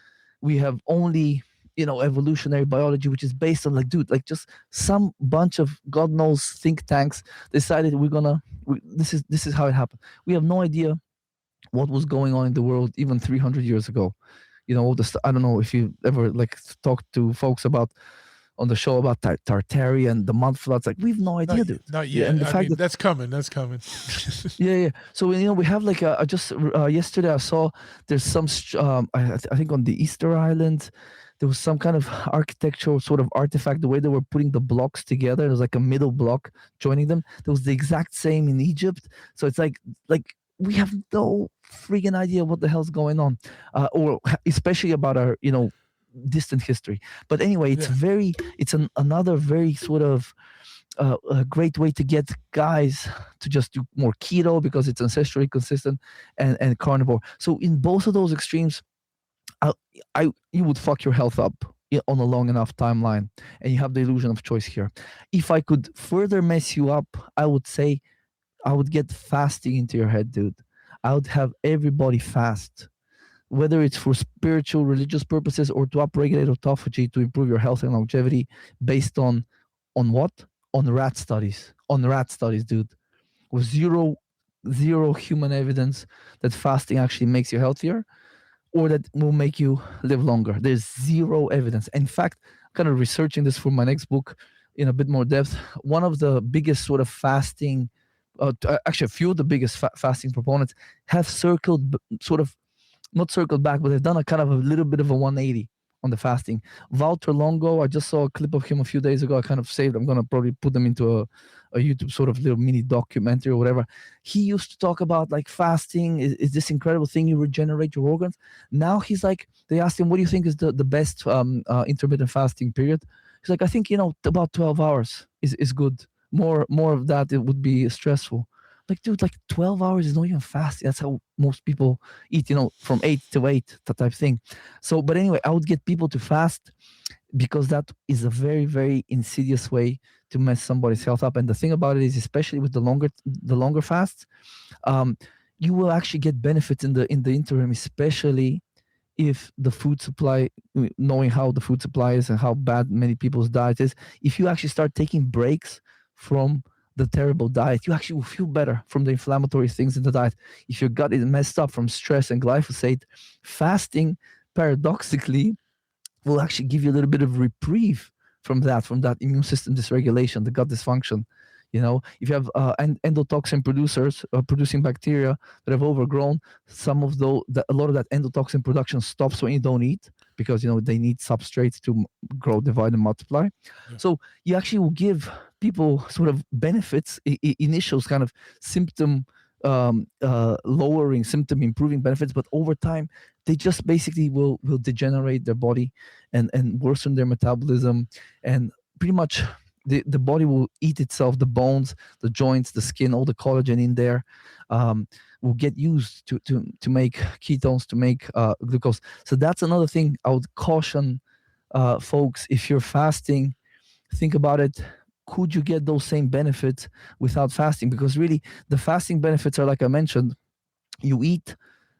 we have only, you know, evolutionary biology, which is based on like, dude, like just some bunch of God knows think tanks decided this is how it happened. We have no idea what was going on in the world even 300 years ago. You know, I don't know if you ever like talked to folks about on the show about Tartarian, the mud floods. Like, we have no idea, dude. Not yet. And the I fact mean, that that's coming. yeah. So, you know, we have like I just yesterday I saw there's some I think on the Easter Islands there was some kind of architectural sort of artifact. The way they were putting the blocks together, there was like a middle block joining them. There was the exact same in Egypt. So it's like we have no freaking idea what the hell's going on, or especially about our, you know, distant history. But anyway, it's another very sort of a great way to get guys to just do more keto because it's ancestrally consistent, and carnivore. So in both of those extremes, you would fuck your health up on a long enough timeline, and you have the illusion of choice here. If I could further mess you up, I would say I would get fasting into your head, dude. I would have everybody fast, whether it's for spiritual, religious purposes or to upregulate autophagy to improve your health and longevity, based on what? On rat studies. On rat studies, dude. With zero human evidence that fasting actually makes you healthier or that will make you live longer. There's zero evidence. In fact, kind of researching this for my next book, in a bit more depth, one of the biggest sort of fasting, actually a few of the biggest fasting proponents have sort of not circled back, but they've done a kind of a little bit of a 180 on the fasting. Walter Longo, I just saw a clip of him a few days ago. I kind of saved. I'm gonna probably put them into a YouTube sort of little mini documentary or whatever. He used to talk about like fasting is this incredible thing, you regenerate your organs. Now he's like, they asked him, what do you think is the best intermittent fasting period? He's like, I think, about 12 hours is good. More of that, it would be stressful. Like, dude, like 12 hours is not even fasting. That's how most people eat, from 8 to 8, that type of thing. So, but anyway, I would get people to fast because that is a very, very insidious way to mess somebody's health up. And the thing about it is, especially with the longer fasts, you will actually get benefits in the interim, especially if the food supply, knowing how the food supply is and how bad many people's diet is. If you actually start taking breaks from the terrible diet, you actually will feel better from the inflammatory things in the diet. If your gut is messed up from stress and glyphosate, fasting paradoxically will actually give you a little bit of reprieve from that immune system dysregulation, the gut dysfunction. If you have endotoxin producing bacteria that have overgrown, a lot of that endotoxin production stops when you don't eat, because they need substrates to grow, divide, and multiply. Yeah. So you actually will give people sort of benefits, initial kind of symptom lowering, symptom improving benefits, but over time they just basically will degenerate their body and worsen their metabolism, and pretty much the body will eat itself. The bones, the joints, the skin, all the collagen in there will get used to make ketones, to make glucose. So that's another thing I would caution folks. If you're fasting, think about it. Could you get those same benefits without fasting? Because really, the fasting benefits are, like I mentioned, you eat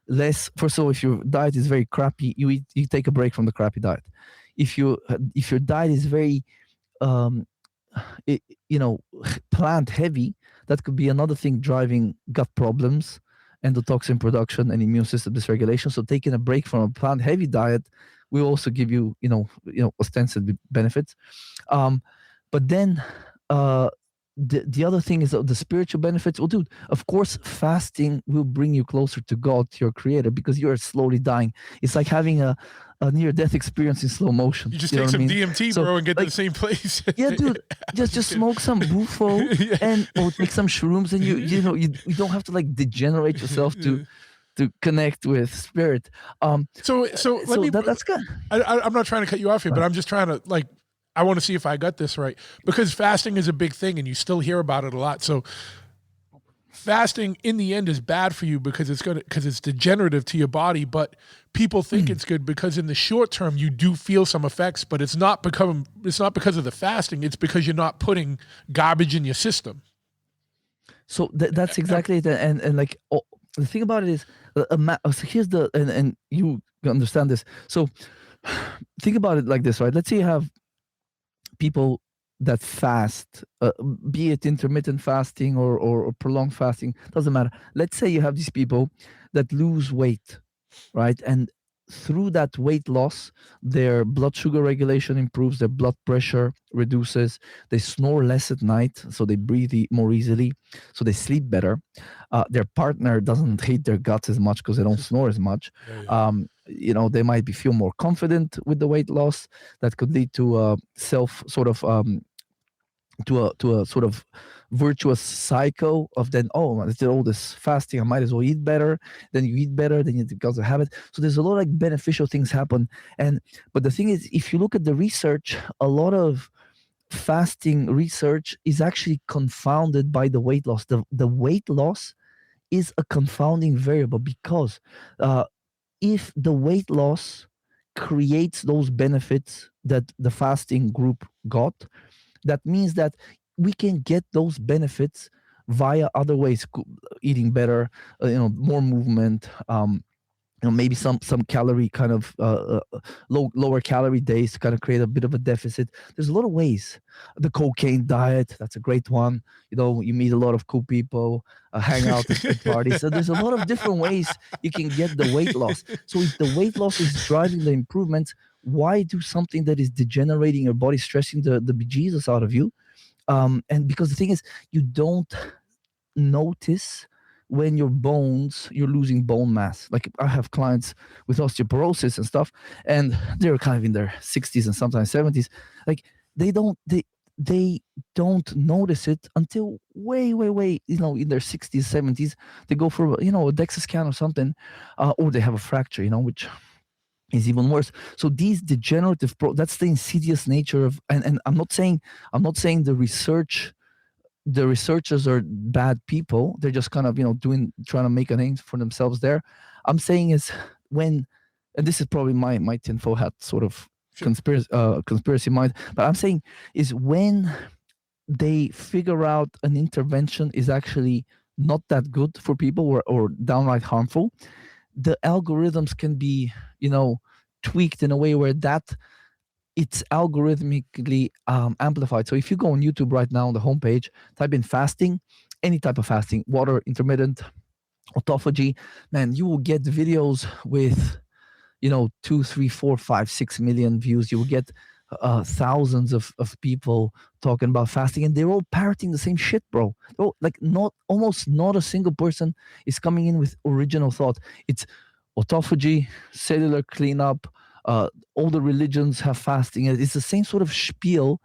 less. First of all, if your diet is very crappy, you take a break from the crappy diet. If your diet is very plant heavy, that could be another thing driving gut problems, endotoxin production, and immune system dysregulation. So taking a break from a plant heavy diet will also give you ostensibly benefits. But then the other thing is the spiritual benefits. Well, dude, of course, fasting will bring you closer to God, to your creator, because you're slowly dying. It's like having a near-death experience in slow motion. You just take some DMT, bro, and get to the same place. Yeah, dude, just smoke some bufo or take some shrooms, and you don't have to like degenerate yourself to connect with spirit. So let me. That's good. I'm not trying to cut you off here, but I'm just trying to I want to see if I got this right, because fasting is a big thing and you still hear about it a lot. So fasting in the end is bad for you because it's degenerative to your body, but people think it's good because in the short term you do feel some effects, but it's not because of the fasting, it's because you're not putting garbage in your system. So that's exactly it. And like the thing about it is, here's and you understand this. So think about it like this, right? Let's say you have people that fast, be it intermittent fasting or prolonged fasting, doesn't matter. Let's say you have these people that lose weight, right? And through that weight loss, their blood sugar regulation improves, their blood pressure reduces, they snore less at night, so they breathe more easily, so they sleep better. Their partner doesn't hate their guts as much because they don't snore as much. They might feel more confident with the weight loss. That could lead to a sort of virtuous cycle of then, I did all this fasting, I might as well eat better. Then you eat better, then it becomes a habit. So there's a lot of beneficial things happen. But the thing is, if you look at the research, a lot of fasting research is actually confounded by the weight loss. The weight loss is a confounding variable, because if the weight loss creates those benefits that the fasting group got, that means that we can get those benefits via other ways, eating better, more movement, maybe some calorie kind of lower calorie days to kind of create a bit of a deficit. There's a lot of ways. The cocaine diet, that's a great one. You meet a lot of cool people, hang out at parties. So there's a lot of different ways you can get the weight loss. So if the weight loss is driving the improvements, why do something that is degenerating your body, stressing the bejesus out of you? And because the thing is, you don't notice when you're losing bone mass. Like I have clients with osteoporosis and stuff, and they're kind of in their 60s and sometimes 70s. Like they don't notice it until way in their 60s 70s. They go for a DEXA scan or something, or they have a fracture, which is even worse. So these degenerative that's the insidious nature of, and I'm not saying the researchers are bad people. They're just kind of trying to make a name for themselves there. I'm saying is when, and this is probably my tinfoil hat sort of conspiracy mind, but I'm saying is when they figure out an intervention is actually not that good for people or downright harmful, the algorithms can be tweaked in a way where it's algorithmically amplified. So if you go on YouTube right now on the homepage, type in fasting, any type of fasting, water, intermittent, autophagy, man, you will get videos with 2, 3, 4, 5, 6 million views. You will get thousands of people talking about fasting, and they're all parroting the same shit, bro. Like almost not a single person is coming in with original thought. It's autophagy, cellular cleanup. All the religions have fasting. It's the same sort of spiel,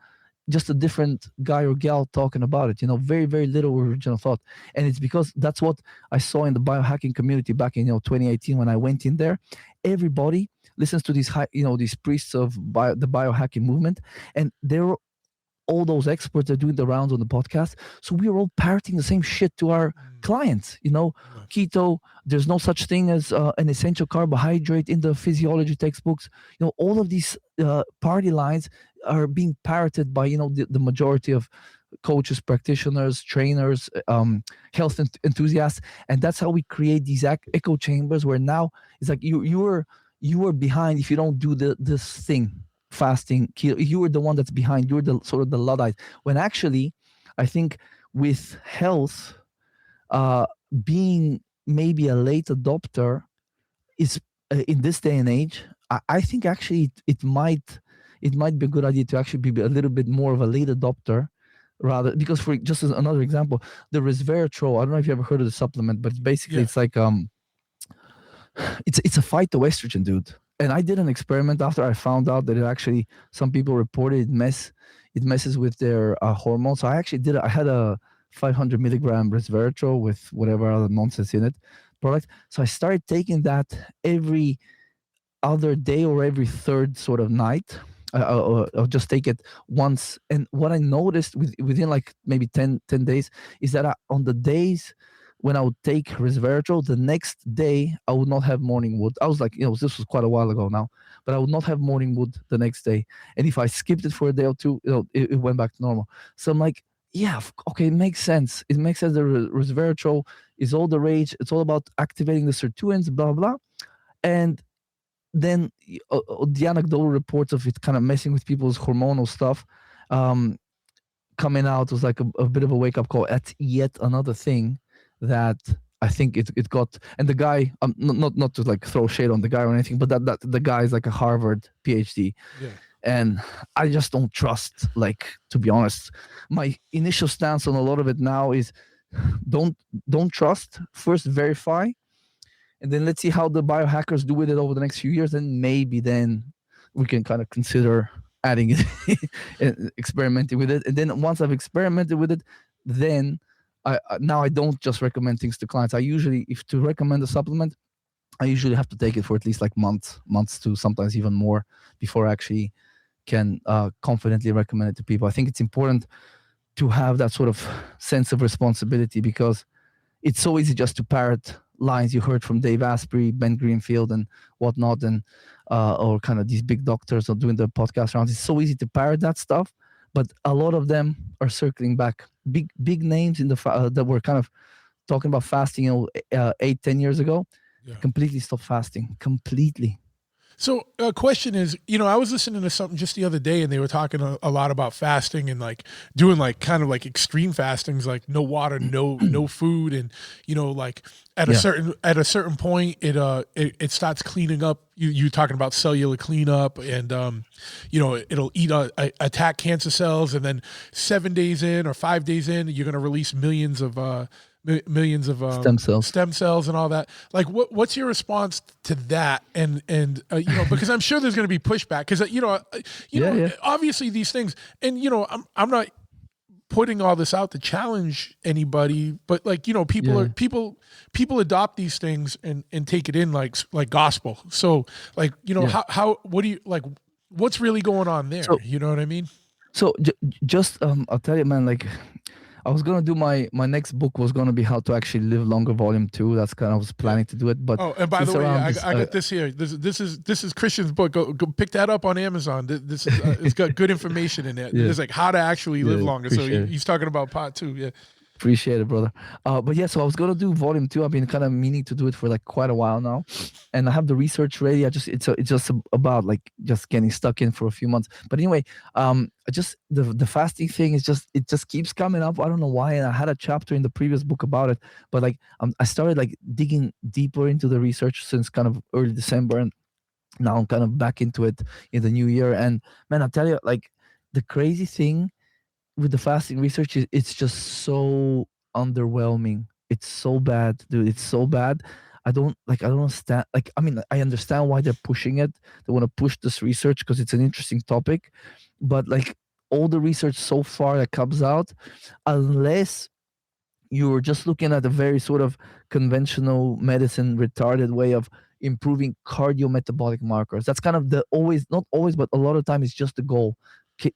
just a different guy or gal talking about it. Very, very little original thought. And it's because that's what I saw in the biohacking community back in 2018 when I went in there. Everybody listens to these these priests of the biohacking movement, and they're all those experts are doing the rounds on the podcast. So we're all parroting the same shit to our clients. Keto, there's no such thing as an essential carbohydrate in the physiology textbooks. All of these party lines are being parroted by the majority of coaches, practitioners, trainers, health enthusiasts, and that's how we create these echo chambers where now it's like you are behind if you don't do this thing. Fasting, you are the one that's behind. You're the sort of the Luddite. When actually, I think with health, being maybe a late adopter is in this day and age. I think actually it might be a good idea to actually be a little bit more of a late adopter, rather, because for just as another example, the resveratrol. I don't know if you ever heard of the supplement, but basically it's like it's a phytoestrogen, dude. And I did an experiment after I found out that it actually, some people reported it messes with their hormones. So I had a 500 milligram resveratrol with whatever other nonsense in it product. So I started taking that every other day or every third sort of night. I'll just take it once. And what I noticed within like maybe 10 days is that on the days when I would take resveratrol, the next day I would not have morning wood. I was like, this was quite a while ago now, but I would not have morning wood the next day. And if I skipped it for a day or two, it went back to normal. So I'm like, yeah, okay, it makes sense. It makes sense. The resveratrol is all the rage. It's all about activating the sirtuins, blah, blah. And then the anecdotal reports of it kind of messing with people's hormonal stuff coming out was like a bit of a wake-up call. That's yet another thing that I think it got. And the guy, not to like throw shade on the guy or anything, but that the guy is like a Harvard PhD. Yeah. And I just don't trust, like, to be honest. My initial stance on a lot of it now is don't trust, first verify, and then let's see how the biohackers do with it over the next few years, and maybe then we can kind of consider adding it and experimenting with it. And then once I've experimented with it, then I don't just recommend things to clients. I usually, if to recommend a supplement, I usually have to take it for at least like months to sometimes even more before I actually can confidently recommend it to people. I think it's important to have that sort of sense of responsibility, because it's so easy just to parrot lines you heard from Dave Asprey, Ben Greenfield, and whatnot, and or kind of these big doctors are doing their podcast rounds. It's so easy to parrot that stuff, but a lot of them are circling back. Big names in the that were kind of talking about fasting, 8-10 years ago. Yeah. Completely stop fasting. Completely. So a question is, I was listening to something just the other day, and they were talking a lot about fasting and like doing like kind of like extreme fastings, like no water, no food, and like at Yeah. a certain point, it starts cleaning up. You talking about cellular cleanup, and it'll attack cancer cells, and then 7 days in or 5 days in, you're gonna release millions of Stem cells. stem cells and all that. Like, what's your response to that? And because I'm sure there's going to be pushback, because Yeah. obviously these things, and I'm not putting all this out to challenge anybody, but like Yeah. people adopt these things and take it in like gospel. So like Yeah. how what do you like? What's really going on there? So You know what I mean? so just I'll tell you, man. Like, I was gonna do my next book was gonna be How to Actually Live Longer, Volume 2. That's kind of, I was planning to do it, but Oh, and by since the way, around I this, got this here. This is Christian's book. Go pick that up on Amazon. This is it's got good information in it. Yeah. It's like how to actually live Yeah, longer. So appreciate it. he's talking about part 2. Yeah. Appreciate it, brother. But yeah, so I was gonna do volume 2. I've been kind of meaning to do it for like quite a while now, and I have the research ready. It's just about like just getting stuck in for a few months. But anyway, I just the fasting thing is it just keeps coming up. I don't know why. And I had a chapter in the previous book about it, but like I started like digging deeper into the research since kind of early December, and now I'm kind of back into it in the new year. And man, I tell you, like, the crazy thing with the fasting research is it's just so underwhelming. It's so bad, dude. It's so bad. I don't understand. Like, I mean, I understand why they're pushing it. They want to push this research because it's an interesting topic, but like all the research so far that comes out, unless you're just looking at a very sort of conventional medicine retarded way of improving cardiometabolic markers. That's kind of the always, not always, but a lot of time it's just the goal.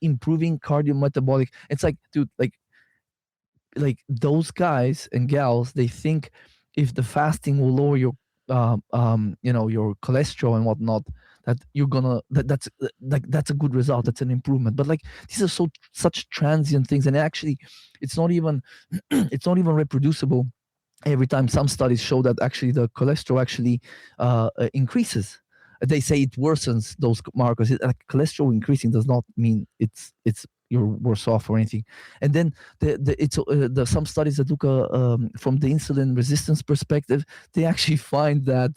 Improving cardiometabolic. It's like, dude, like those guys and gals, they think if the fasting will lower your your cholesterol and whatnot, that you're gonna that's a good result, that's an improvement. But like, these are such transient things, and actually it's not even it's not even reproducible every time. Some studies show that actually the cholesterol actually increases. They say it worsens those markers. Like, cholesterol increasing does not mean it's you're worse off or anything. And then the some studies that look from the insulin resistance perspective, they actually find that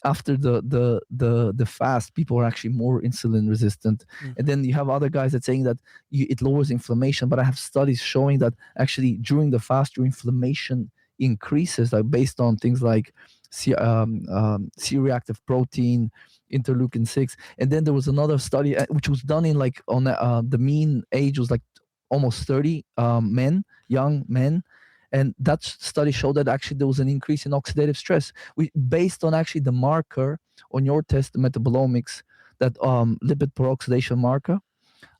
after the fast, people are actually more insulin resistant. And then you have other guys that saying that it lowers inflammation. But I have studies showing that actually during the fast, your inflammation increases, like based on things like C-reactive protein, interleukin 6. And then there was another study which was done in like on the mean age was like almost 30 young men, and that study showed that actually there was an increase in oxidative stress, based on actually the marker on your test, the metabolomics, that lipid peroxidation marker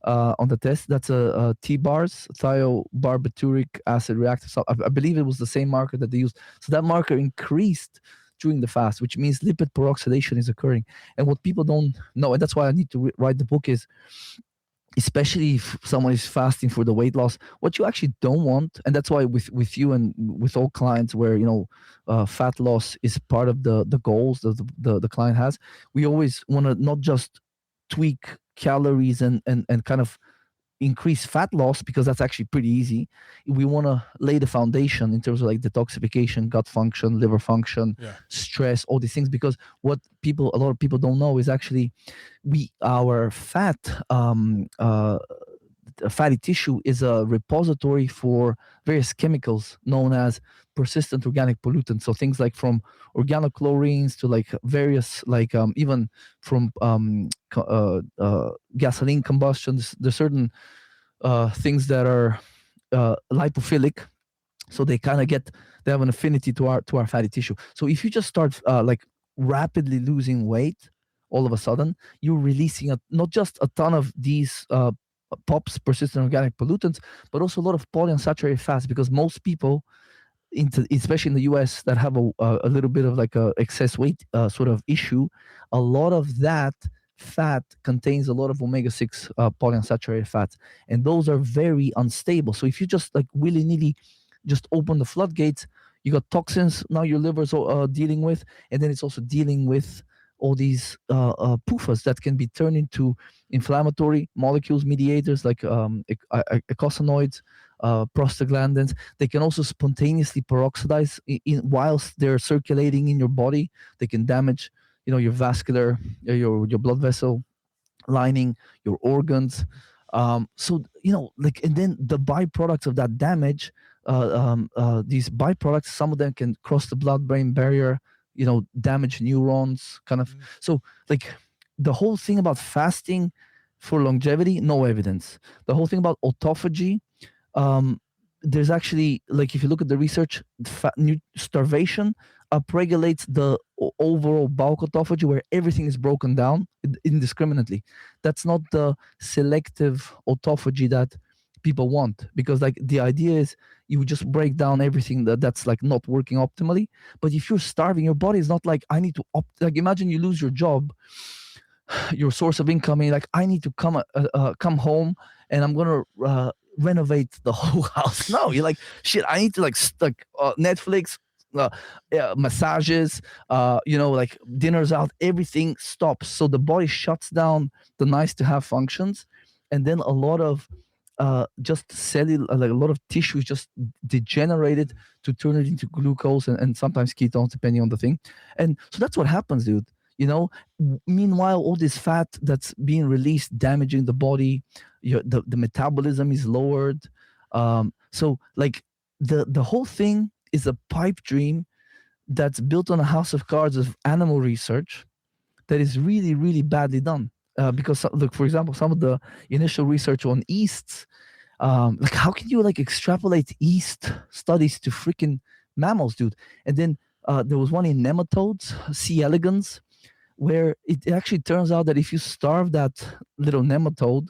on the test. That's a T-bars, thiobarbituric acid reactive. So I believe it was the same marker that they used. So that marker increased during the fast, which means lipid peroxidation is occurring. And what people don't know, and that's why I need to write the book, is especially if someone is fasting for the weight loss, what you actually don't want, and that's why with you and with all clients where fat loss is part of the goals that the client has, we always want to not just tweak calories and kind of increase fat loss, because that's actually pretty easy. We want to lay the foundation in terms of like detoxification, gut function, liver function, stress, all these things. Because what a lot of people don't know is actually our fat, fatty tissue is a repository for various chemicals known as persistent organic pollutants. So things like from organochlorines to like various even from gasoline combustions. There's certain things that are lipophilic, so they have an affinity to our fatty tissue. So if you just start rapidly losing weight, all of a sudden you're releasing not just a ton of these POPs, persistent organic pollutants, but also a lot of polyunsaturated fats, because most people, especially in the US, that have a little bit of like a excess weight sort of issue, a lot of that fat contains a lot of omega-6 polyunsaturated fats, and those are very unstable. So if you just like willy-nilly just open the floodgates, you got toxins now your liver's dealing with, and then it's also dealing with all these PUFAs that can be turned into inflammatory molecules, mediators like eicosanoids, prostaglandins. They can also spontaneously peroxidize whilst they're circulating in your body. They can damage, your vascular, your blood vessel lining, your organs. So and then the byproducts of that damage, these byproducts, some of them can cross the blood-brain barrier, damage neurons, kind of. So like the whole thing about fasting for longevity, no evidence. The whole thing about autophagy, there's actually, like, if you look at the research, starvation upregulates the overall bulk autophagy, where everything is broken down indiscriminately. That's not the selective autophagy that people want, because like the idea is you would just break down everything that's like not working optimally. But if you're starving, your body is not like, I need to like, imagine you lose your job, your source of income, and like, I need to come home and I'm gonna renovate the whole house. No, you're like, shit, I need to like Netflix, massages, like dinners out, everything stops. So the body shuts down the nice to have functions, and then a lot of just cellular, like a lot of tissue is just degenerated to turn it into glucose and sometimes ketones, depending on the thing. And so that's what happens, dude. Meanwhile, all this fat that's being released, damaging the body, the metabolism is lowered. So like the whole thing is a pipe dream that's built on a house of cards of animal research that is really, really badly done. Because, look, for example, some of the initial research on yeasts, like how can you like extrapolate yeast studies to freaking mammals, dude? And then there was one in nematodes, C. elegans, where it actually turns out that if you starve that little nematode,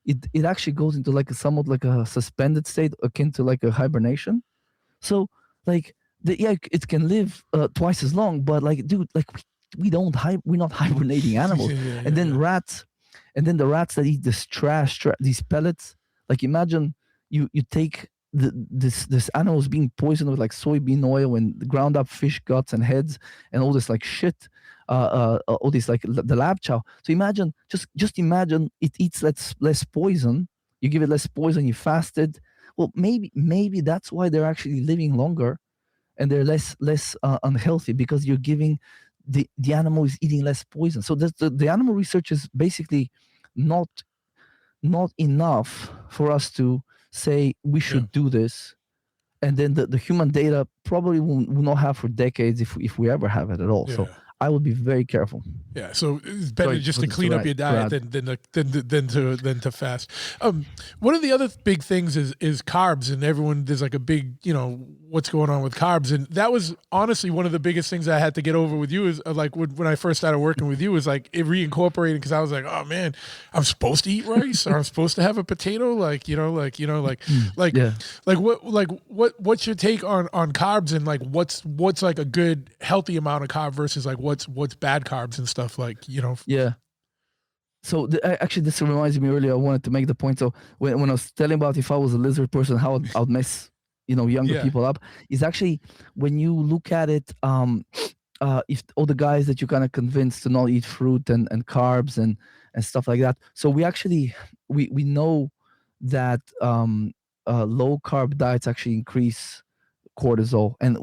it actually goes into like somewhat like a suspended state akin to like a hibernation. So like it can live twice as long, but like, dude, like we're not hibernating animals. And then rats, and then the rats that eat this trash, these pellets. Like imagine you take this animals being poisoned with like soybean oil and ground up fish guts and heads and all this like shit, all this like the lab chow. So imagine, just imagine it eats less poison. You give it less poison. You fasted. Well, maybe that's why they're actually living longer, and they're less unhealthy, because you're giving the animal is eating less poison. So the animal research is basically not enough for us to say we should do this, and then the human data probably will not have for decades if we ever have it at all. So I would be very careful. Yeah, so it's better just to clean up your diet than to fast. One of the other big things is carbs, and there's like a big, what's going on with carbs, and that was honestly one of the biggest things I had to get over with you is like when I first started working with you, was like it reincorporating, because I was like, oh man, I'm supposed to eat rice, or I'm supposed to have a potato, what's your take on carbs, and like what's like a good healthy amount of carb versus like what's bad carbs and stuff, like, Yeah. So actually, this reminds me earlier, I wanted to make the point. So when I was telling about if I was a lizard person, how I would mess, younger people up, is actually when you look at it, if all the guys that you kind of convinced to not eat fruit and carbs and stuff like that. So we actually, we know that low carb diets actually increase cortisol. And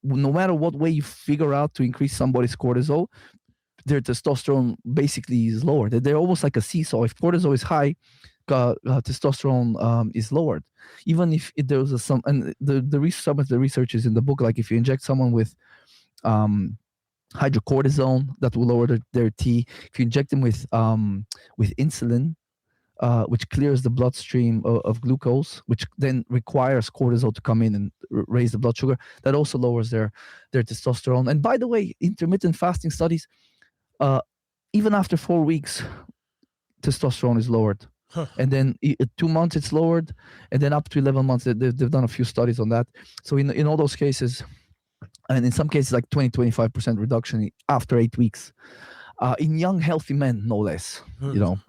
no matter what way you figure out to increase somebody's cortisol, their testosterone basically is lower. They're almost like a seesaw. If cortisol is high, testosterone is lowered. Even if there was some of the research is in the book. Like if you inject someone with hydrocortisone, that will lower their T. If you inject them with insulin, which clears the bloodstream of glucose, which then requires cortisol to come in and raise the blood sugar, that also lowers their testosterone. And by the way, intermittent fasting studies, even after 4 weeks, testosterone is lowered. Huh. And then 2 months it's lowered, and then up to 11 months, they've done a few studies on that. So in all those cases, and in some cases like 20-25% reduction after 8 weeks, in young healthy men, no less. Young,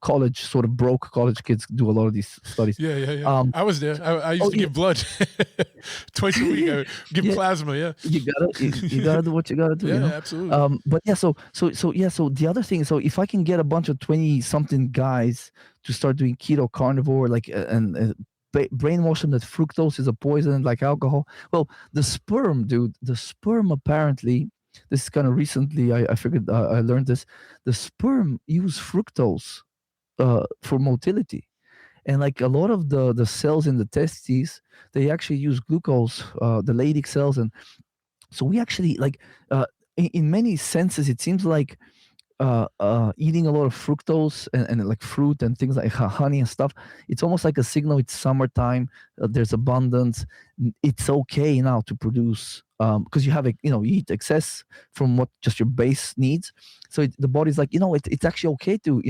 college, sort of broke college kids do a lot of these studies. Yeah. I was there. I used to give blood twice a week. I would give plasma. Yeah. You gotta do what you gotta do. Yeah, absolutely. But yeah, so the other thing, so if I can get a bunch of 20-something guys to start doing keto carnivore, like and brainwash them that fructose is a poison like alcohol. Well, the sperm apparently, this is kind of recently, I figured, I learned this. The sperm use fructose for motility, and like a lot of the cells in the testes, they actually use glucose, the Leydig cells, and so we actually like in many senses it seems like eating a lot of fructose and like fruit and things like honey and stuff, it's almost like a signal it's summertime, there's abundance, it's okay now to produce, because you have you eat excess from what just your base needs, so the body's like, it's actually okay to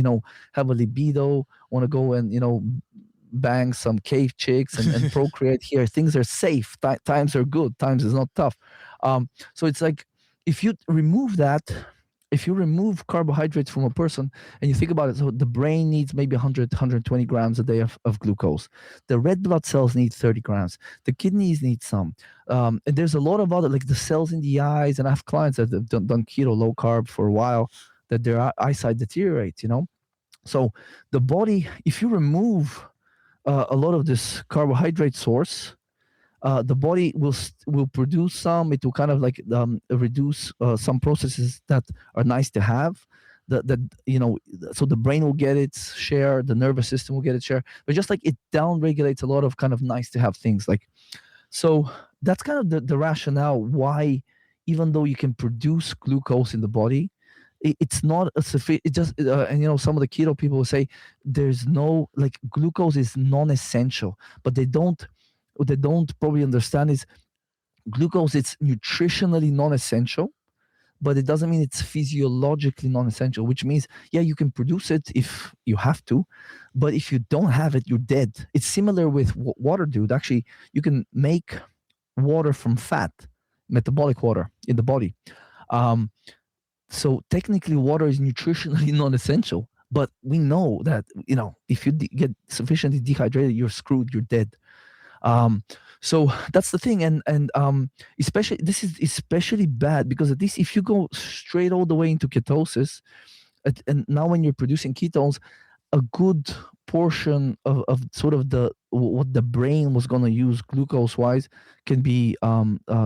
have a libido, want to go and bang some cave chicks and procreate here. Things are safe, times are good, times is not tough. So it's like, if you remove carbohydrates from a person and you think about it, so the brain needs maybe 120 grams a day of glucose. The red blood cells need 30 grams. The kidneys need some. And there's a lot of other, like the cells in the eyes. And I have clients that have done keto, low carb for a while, that their eyesight deteriorates, So the body, if you remove a lot of this carbohydrate source, the body will produce some. It will kind of like reduce some processes that are nice to have. So the brain will get its share, the nervous system will get its share, but just like it down regulates a lot of kind of nice to have things. Like, so that's kind of the rationale why, even though you can produce glucose in the body, it's not a sufficient. It just and some of the keto people will say there's no, like, glucose is non-essential, but what they don't probably understand is glucose, it's nutritionally non-essential, but it doesn't mean it's physiologically non-essential, which means, yeah, you can produce it if you have to, but if you don't have it, you're dead. It's similar with water, dude. Actually, you can make water from fat, metabolic water in the body. So technically water is nutritionally non-essential, but we know that, if you get sufficiently dehydrated, you're screwed, you're dead. So that's the thing, and especially this is especially bad because at least if you go straight all the way into ketosis, and now when you're producing ketones, a good portion of sort of what the brain was going to use glucose wise can be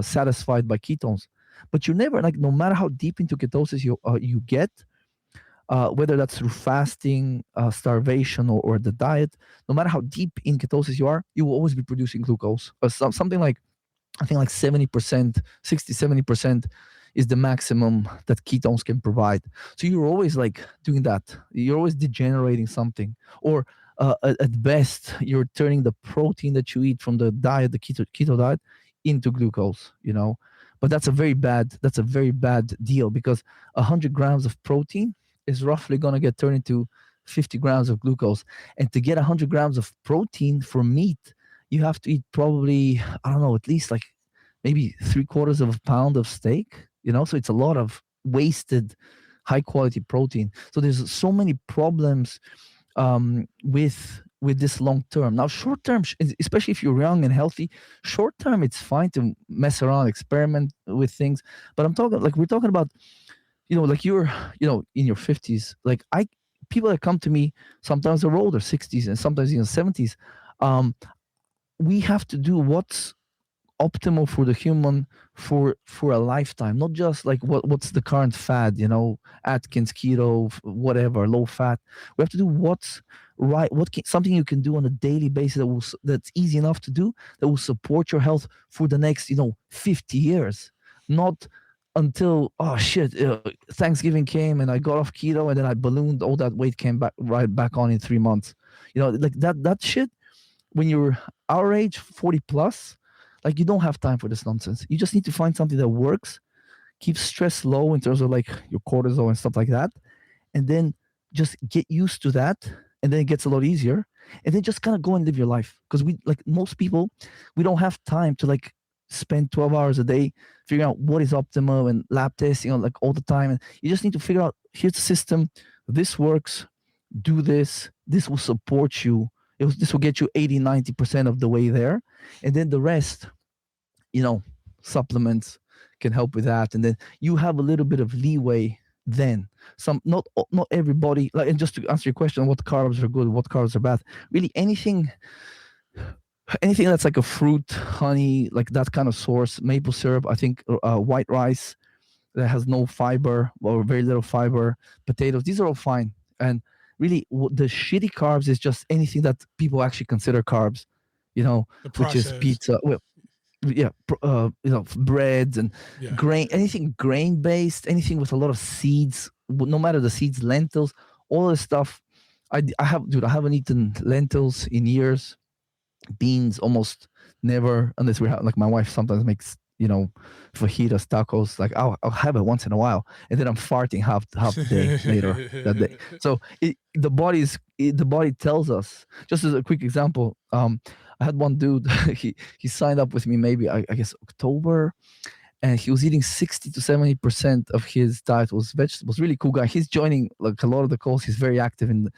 satisfied by ketones, but you never, like, no matter how deep into ketosis you get. Whether that's through fasting, starvation, or the diet, no matter how deep in ketosis you will always be producing glucose. Something like, I think like 70%, 60-70% is the maximum that ketones can provide. So you're always like doing that. You're always degenerating something. Or at best, you're turning the protein that you eat from the diet, the keto diet, into glucose, But that's a very bad deal, because 100 grams of protein is roughly going to get turned into 50 grams of glucose. And to get 100 grams of protein from meat, you have to eat probably, I don't know, at least like maybe 3/4 of a pound of steak, so it's a lot of wasted high quality protein. So there's so many problems with this long term. Now, short term, especially if you're young and healthy, short term, it's fine to mess around, experiment with things. But we're talking about, like you're, in your 50s, like people that come to me, sometimes they're older, 60s, and sometimes 70s. We have to do what's optimal for the human for a lifetime, not just like what's the current fad, Atkins, keto, whatever, low fat. We have to do what's right, something you can do on a daily basis that's easy enough to do, that will support your health for the next 50 years, not until Thanksgiving came and I got off keto and then I ballooned, all that weight came right back on in 3 months. Like that shit, when you're our age, 40 plus, like, you don't have time for this nonsense. You just need to find something that works, keep stress low in terms of like your cortisol and stuff like that, and then just get used to that, and then it gets a lot easier, and then just kind of go and live your life. Because we, like most people, we don't have time to like spend 12 hours a day figuring out what is optimal and lab testing like all the time. And you just need to figure out, here's the system, this works, do this. This will support you. This will get you 80-90% of the way there, and then the rest, supplements can help with that, and then you have a little bit of leeway. Then not everybody, like, and just to answer your question, what carbs are good, what carbs are bad, really anything that's like a fruit, honey, like that kind of source, maple syrup, I think, white rice that has no fiber or very little fiber, potatoes, these are all fine. And really the shitty carbs is just anything that people actually consider carbs, which is pizza, breads and grain, anything grain based, anything with a lot of seeds, no matter the seeds, lentils, all this stuff. I haven't eaten lentils in years, beans almost never, unless we have, like, my wife sometimes makes fajitas, tacos, like I'll have it once in a while, and then I'm farting half the day later that day. So the body tells us. Just as a quick example, I had one dude, he signed up with me maybe I guess October, and he was eating 60 to 70% of his diet was vegetables. Really cool guy. He's joining like a lot of the calls. He's very active on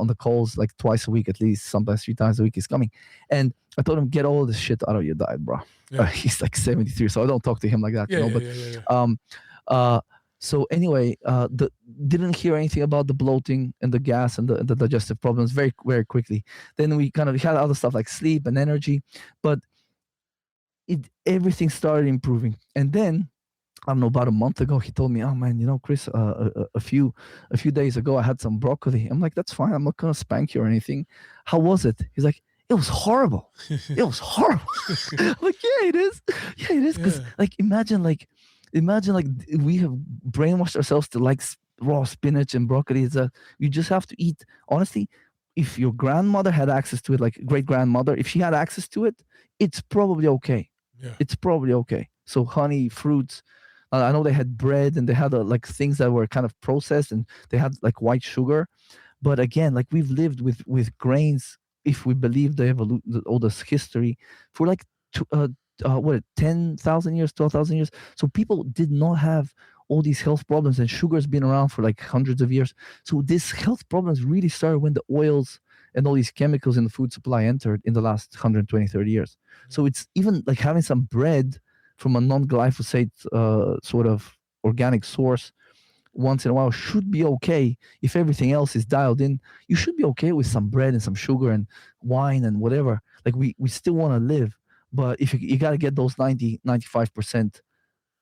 the calls, like twice a week at least, sometimes 3 times a week he's coming. And I told him, get all this shit out of your diet, bro. Yeah. He's like 73, so I don't talk to him like that. So anyway, didn't hear anything about the bloating and the gas and the digestive problems very, very quickly. Then we had other stuff like sleep and energy, but everything started improving. And then, I don't know, about a month ago, he told me, oh man, Chris, a few days ago I had some broccoli. I'm like, that's fine, I'm not gonna spank you or anything. How was it? He's like, it was horrible. It was horrible. I'm like, yeah, it is. Yeah, it is. Because imagine we have brainwashed ourselves to like raw spinach and broccoli. Is that you just have to eat. Honestly, if your grandmother had access to it, like great grandmother, if she had access to it, it's probably okay. Yeah. It's probably okay. So honey, fruits. I know they had bread and they had like things that were kind of processed, and they had like white sugar. But again, like we've lived with grains, if we believe all this history, for like 10,000 years, 12,000 years. So people did not have all these health problems, and sugar's been around for like hundreds of years. So these health problems really started when the oils and all these chemicals in the food supply entered in the last 120, 30 years. So it's even like having some bread from a non-glyphosate sort of organic source once in a while should be okay. If everything else is dialed in, you should be okay with some bread and some sugar and wine and whatever. Like we still want to live, but if you got to get those 90-95%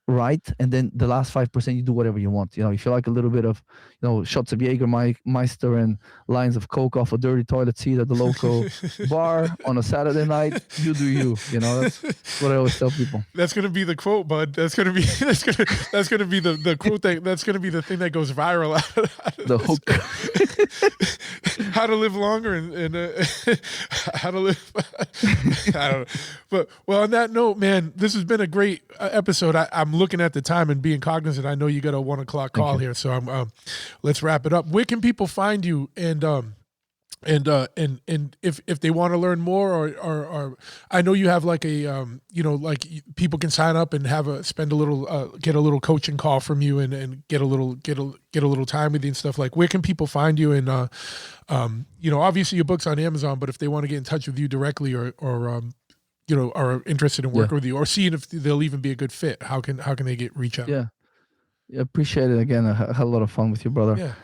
right, and then the last 5% you do whatever you want. If you like a little bit of shots of Jägermeister and lines of Coke off a dirty toilet seat at the local bar on a Saturday night, you do you. That's what I always tell people. That's gonna be the quote, bud. That's gonna be the quote that's gonna be the thing that goes viral out of the hook. How to live longer and how to live. I don't know. But on that note, man, this has been a great episode. I'm looking at the time and being cognizant. I know you got a 1 o'clock call here, so let's wrap it up. Where can people find you? And if they want to learn more, or I know you have like a like people can sign up and spend a little get a little coaching call from you and get a little time with you and stuff. Like, where can people find you? And obviously your book's on Amazon, but if they want to get in touch with you directly or are interested in working with you or seeing if they'll even be a good fit, how can they reach out? Yeah, appreciate it. Again, I had a lot of fun with you, brother.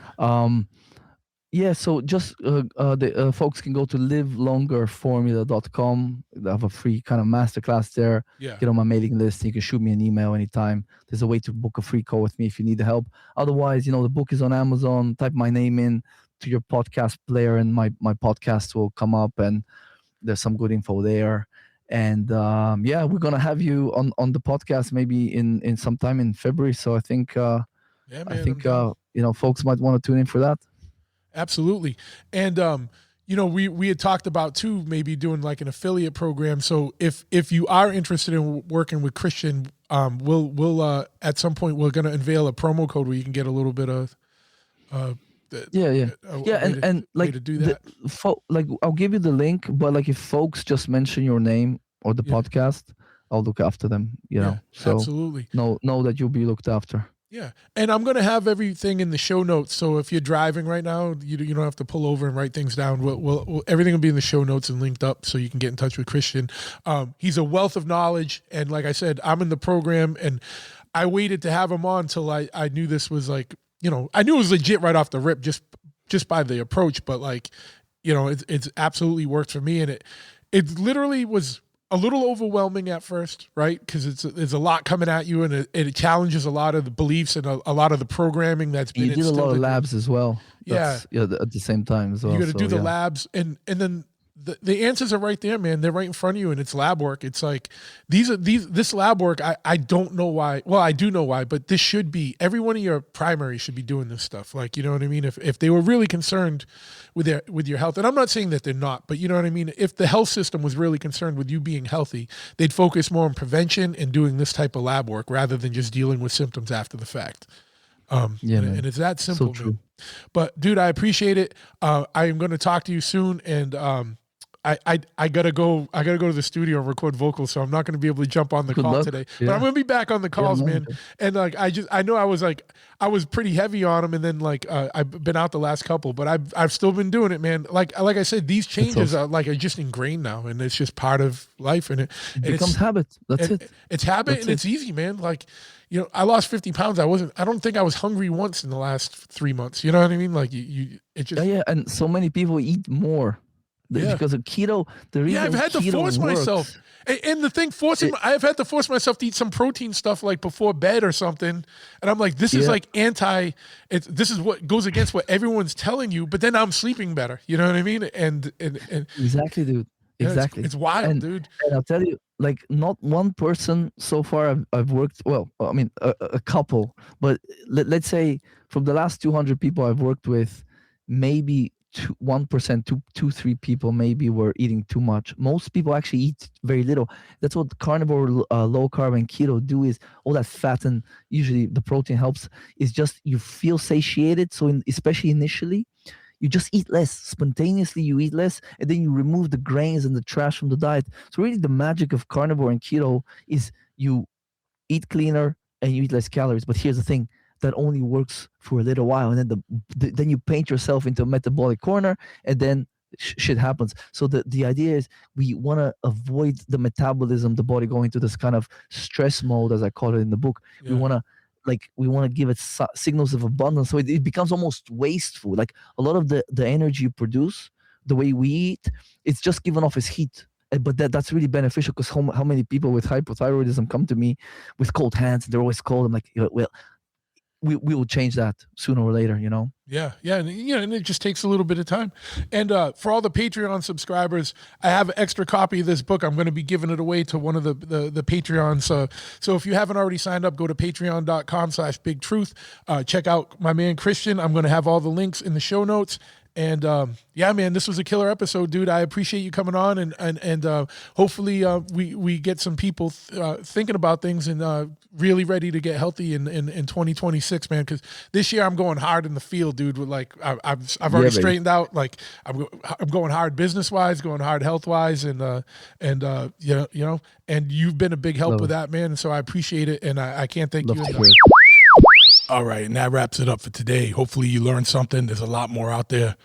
So just the folks can go to livelongerformula.com. They have a free kind of masterclass there. Get on my mailing list. You can shoot me an email anytime. There's a way to book a free call with me if you need the help. Otherwise, the book is on Amazon. Type my name in to your podcast player and my podcast will come up, and there's some good info there. And we're gonna have you on the podcast maybe in sometime in February. So I think folks might want to tune in for that. Absolutely. And we had talked about too maybe doing like an affiliate program. So if you are interested in working with Christian, we'll at some point we're gonna unveil a promo code where you can get a little bit of and like to do that. Like I'll give you the link, but like if folks just mention your name or the podcast, I'll look after them. So absolutely know that you'll be looked after. Yeah, and I'm gonna have everything in the show notes. So if you're driving right now, you don't have to pull over and write things down. Everything will be in the show notes and linked up, so you can get in touch with Christian. He's a wealth of knowledge, and like I said, I'm in the program, and I waited to have him on till I knew this was like, I knew it was legit right off the rip, just by the approach. But like, it's absolutely worked for me, and it literally was a little overwhelming at first, right? Because there's a lot coming at you, and it challenges a lot of the beliefs and a lot of the programming that's been instilled. You did a lot of labs as well. Yeah. At the same time as well. You got to do the labs, and then the answers are right there, man. They're right in front of you, and it's lab work. It's like this lab work. I don't know why. Well, I do know why, but this should be, every one of your primaries should be doing this stuff. Like, you know what I mean? If they were really concerned with your health, and I'm not saying that they're not, but you know what I mean? If the health system was really concerned with you being healthy, they'd focus more on prevention and doing this type of lab work rather than just dealing with symptoms after the fact. And it's that simple, so true. man. But dude, I appreciate it. I am going to talk to you soon, and I gotta go to the studio and record vocals, so I'm not gonna be able to jump on the Good call luck. today. Yeah. But I'm gonna be back on the calls, man. And like I know I was pretty heavy on them, and then like I've been out the last couple, but I've still been doing it, man. Like I said, these changes are just ingrained now, and it's just part of life, and it becomes habit. That's it. It's habit. That's and it's easy, man. Like, I lost 50 pounds. I don't think I was hungry once in the last 3 months. You know what I mean? Like it just Yeah, and so many people eat more. Because of keto, the reason I've had to force myself. And the thing, I've had to force myself to eat some protein stuff like before bed or something. And I'm like, this is like this is what goes against what everyone's telling you. But then I'm sleeping better. You know what I mean? And exactly, dude. Exactly. It's wild, dude. And I'll tell you, like, not one person so far I've worked, well, I mean, a couple, but let's say from the last 200 people I've worked with, maybe 1%, 2-3 people maybe were eating too much. Most people actually eat very little. That's what carnivore, low carb, and keto do, is all that fat and usually the protein helps, is just you feel satiated. So especially initially, you just eat less. Spontaneously, you eat less, and then you remove the grains and the trash from the diet. So really the magic of carnivore and keto is you eat cleaner and you eat less calories. But here's the thing, that only works for a little while, and then then you paint yourself into a metabolic corner, and then shit happens. So the idea is we want to avoid the metabolism, the body going into this kind of stress mode, as I call it in the book. Yeah. We want to give it signals of abundance, so it becomes almost wasteful. Like a lot of the energy you produce, the way we eat, it's just given off as heat. But that's really beneficial, because how many people with hypothyroidism come to me with cold hands, and they're always cold. I'm like, well, we will change that sooner or later, Yeah, and it just takes a little bit of time. And for all the Patreon subscribers, I have an extra copy of this book. I'm going to be giving it away to one of the Patreons. So if you haven't already signed up, go to patreon.com/bigtruth. Check out my man Christian. I'm going to have all the links in the show notes. And yeah, man, this was a killer episode, dude. I appreciate you coming on, and hopefully we get some people thinking about things and really ready to get healthy in 2026, man. Because this year I'm going hard in the field, dude. With like I've already straightened out. Like I'm going hard business wise, going hard health wise, and and you've been a big help with that, man. And so I appreciate it, and I can't thank you enough. All right, and that wraps it up for today. Hopefully you learned something. There's a lot more out there.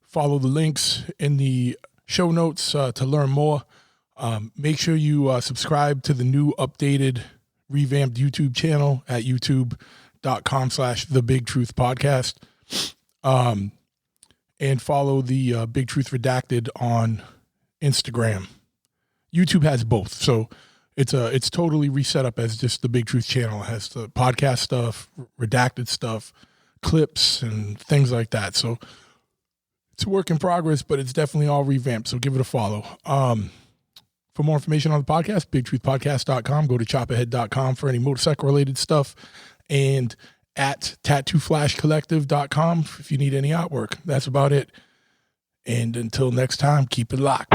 Follow the links in the show notes to learn more. Make sure you subscribe to the new updated revamped YouTube channel at youtube.com/The Big Truth Podcast. And follow the Big Truth Redacted on Instagram. YouTube has both, so it's totally reset up as just the Big Truth channel. It has the podcast stuff, redacted stuff, clips, and things like that. So it's a work in progress, but it's definitely all revamped. So give it a follow. For more information on the podcast, bigtruthpodcast.com. Go to chopperhead.com for any motorcycle related stuff, and at tattooflashcollective.com if you need any artwork. That's about it. And until next time, keep it locked.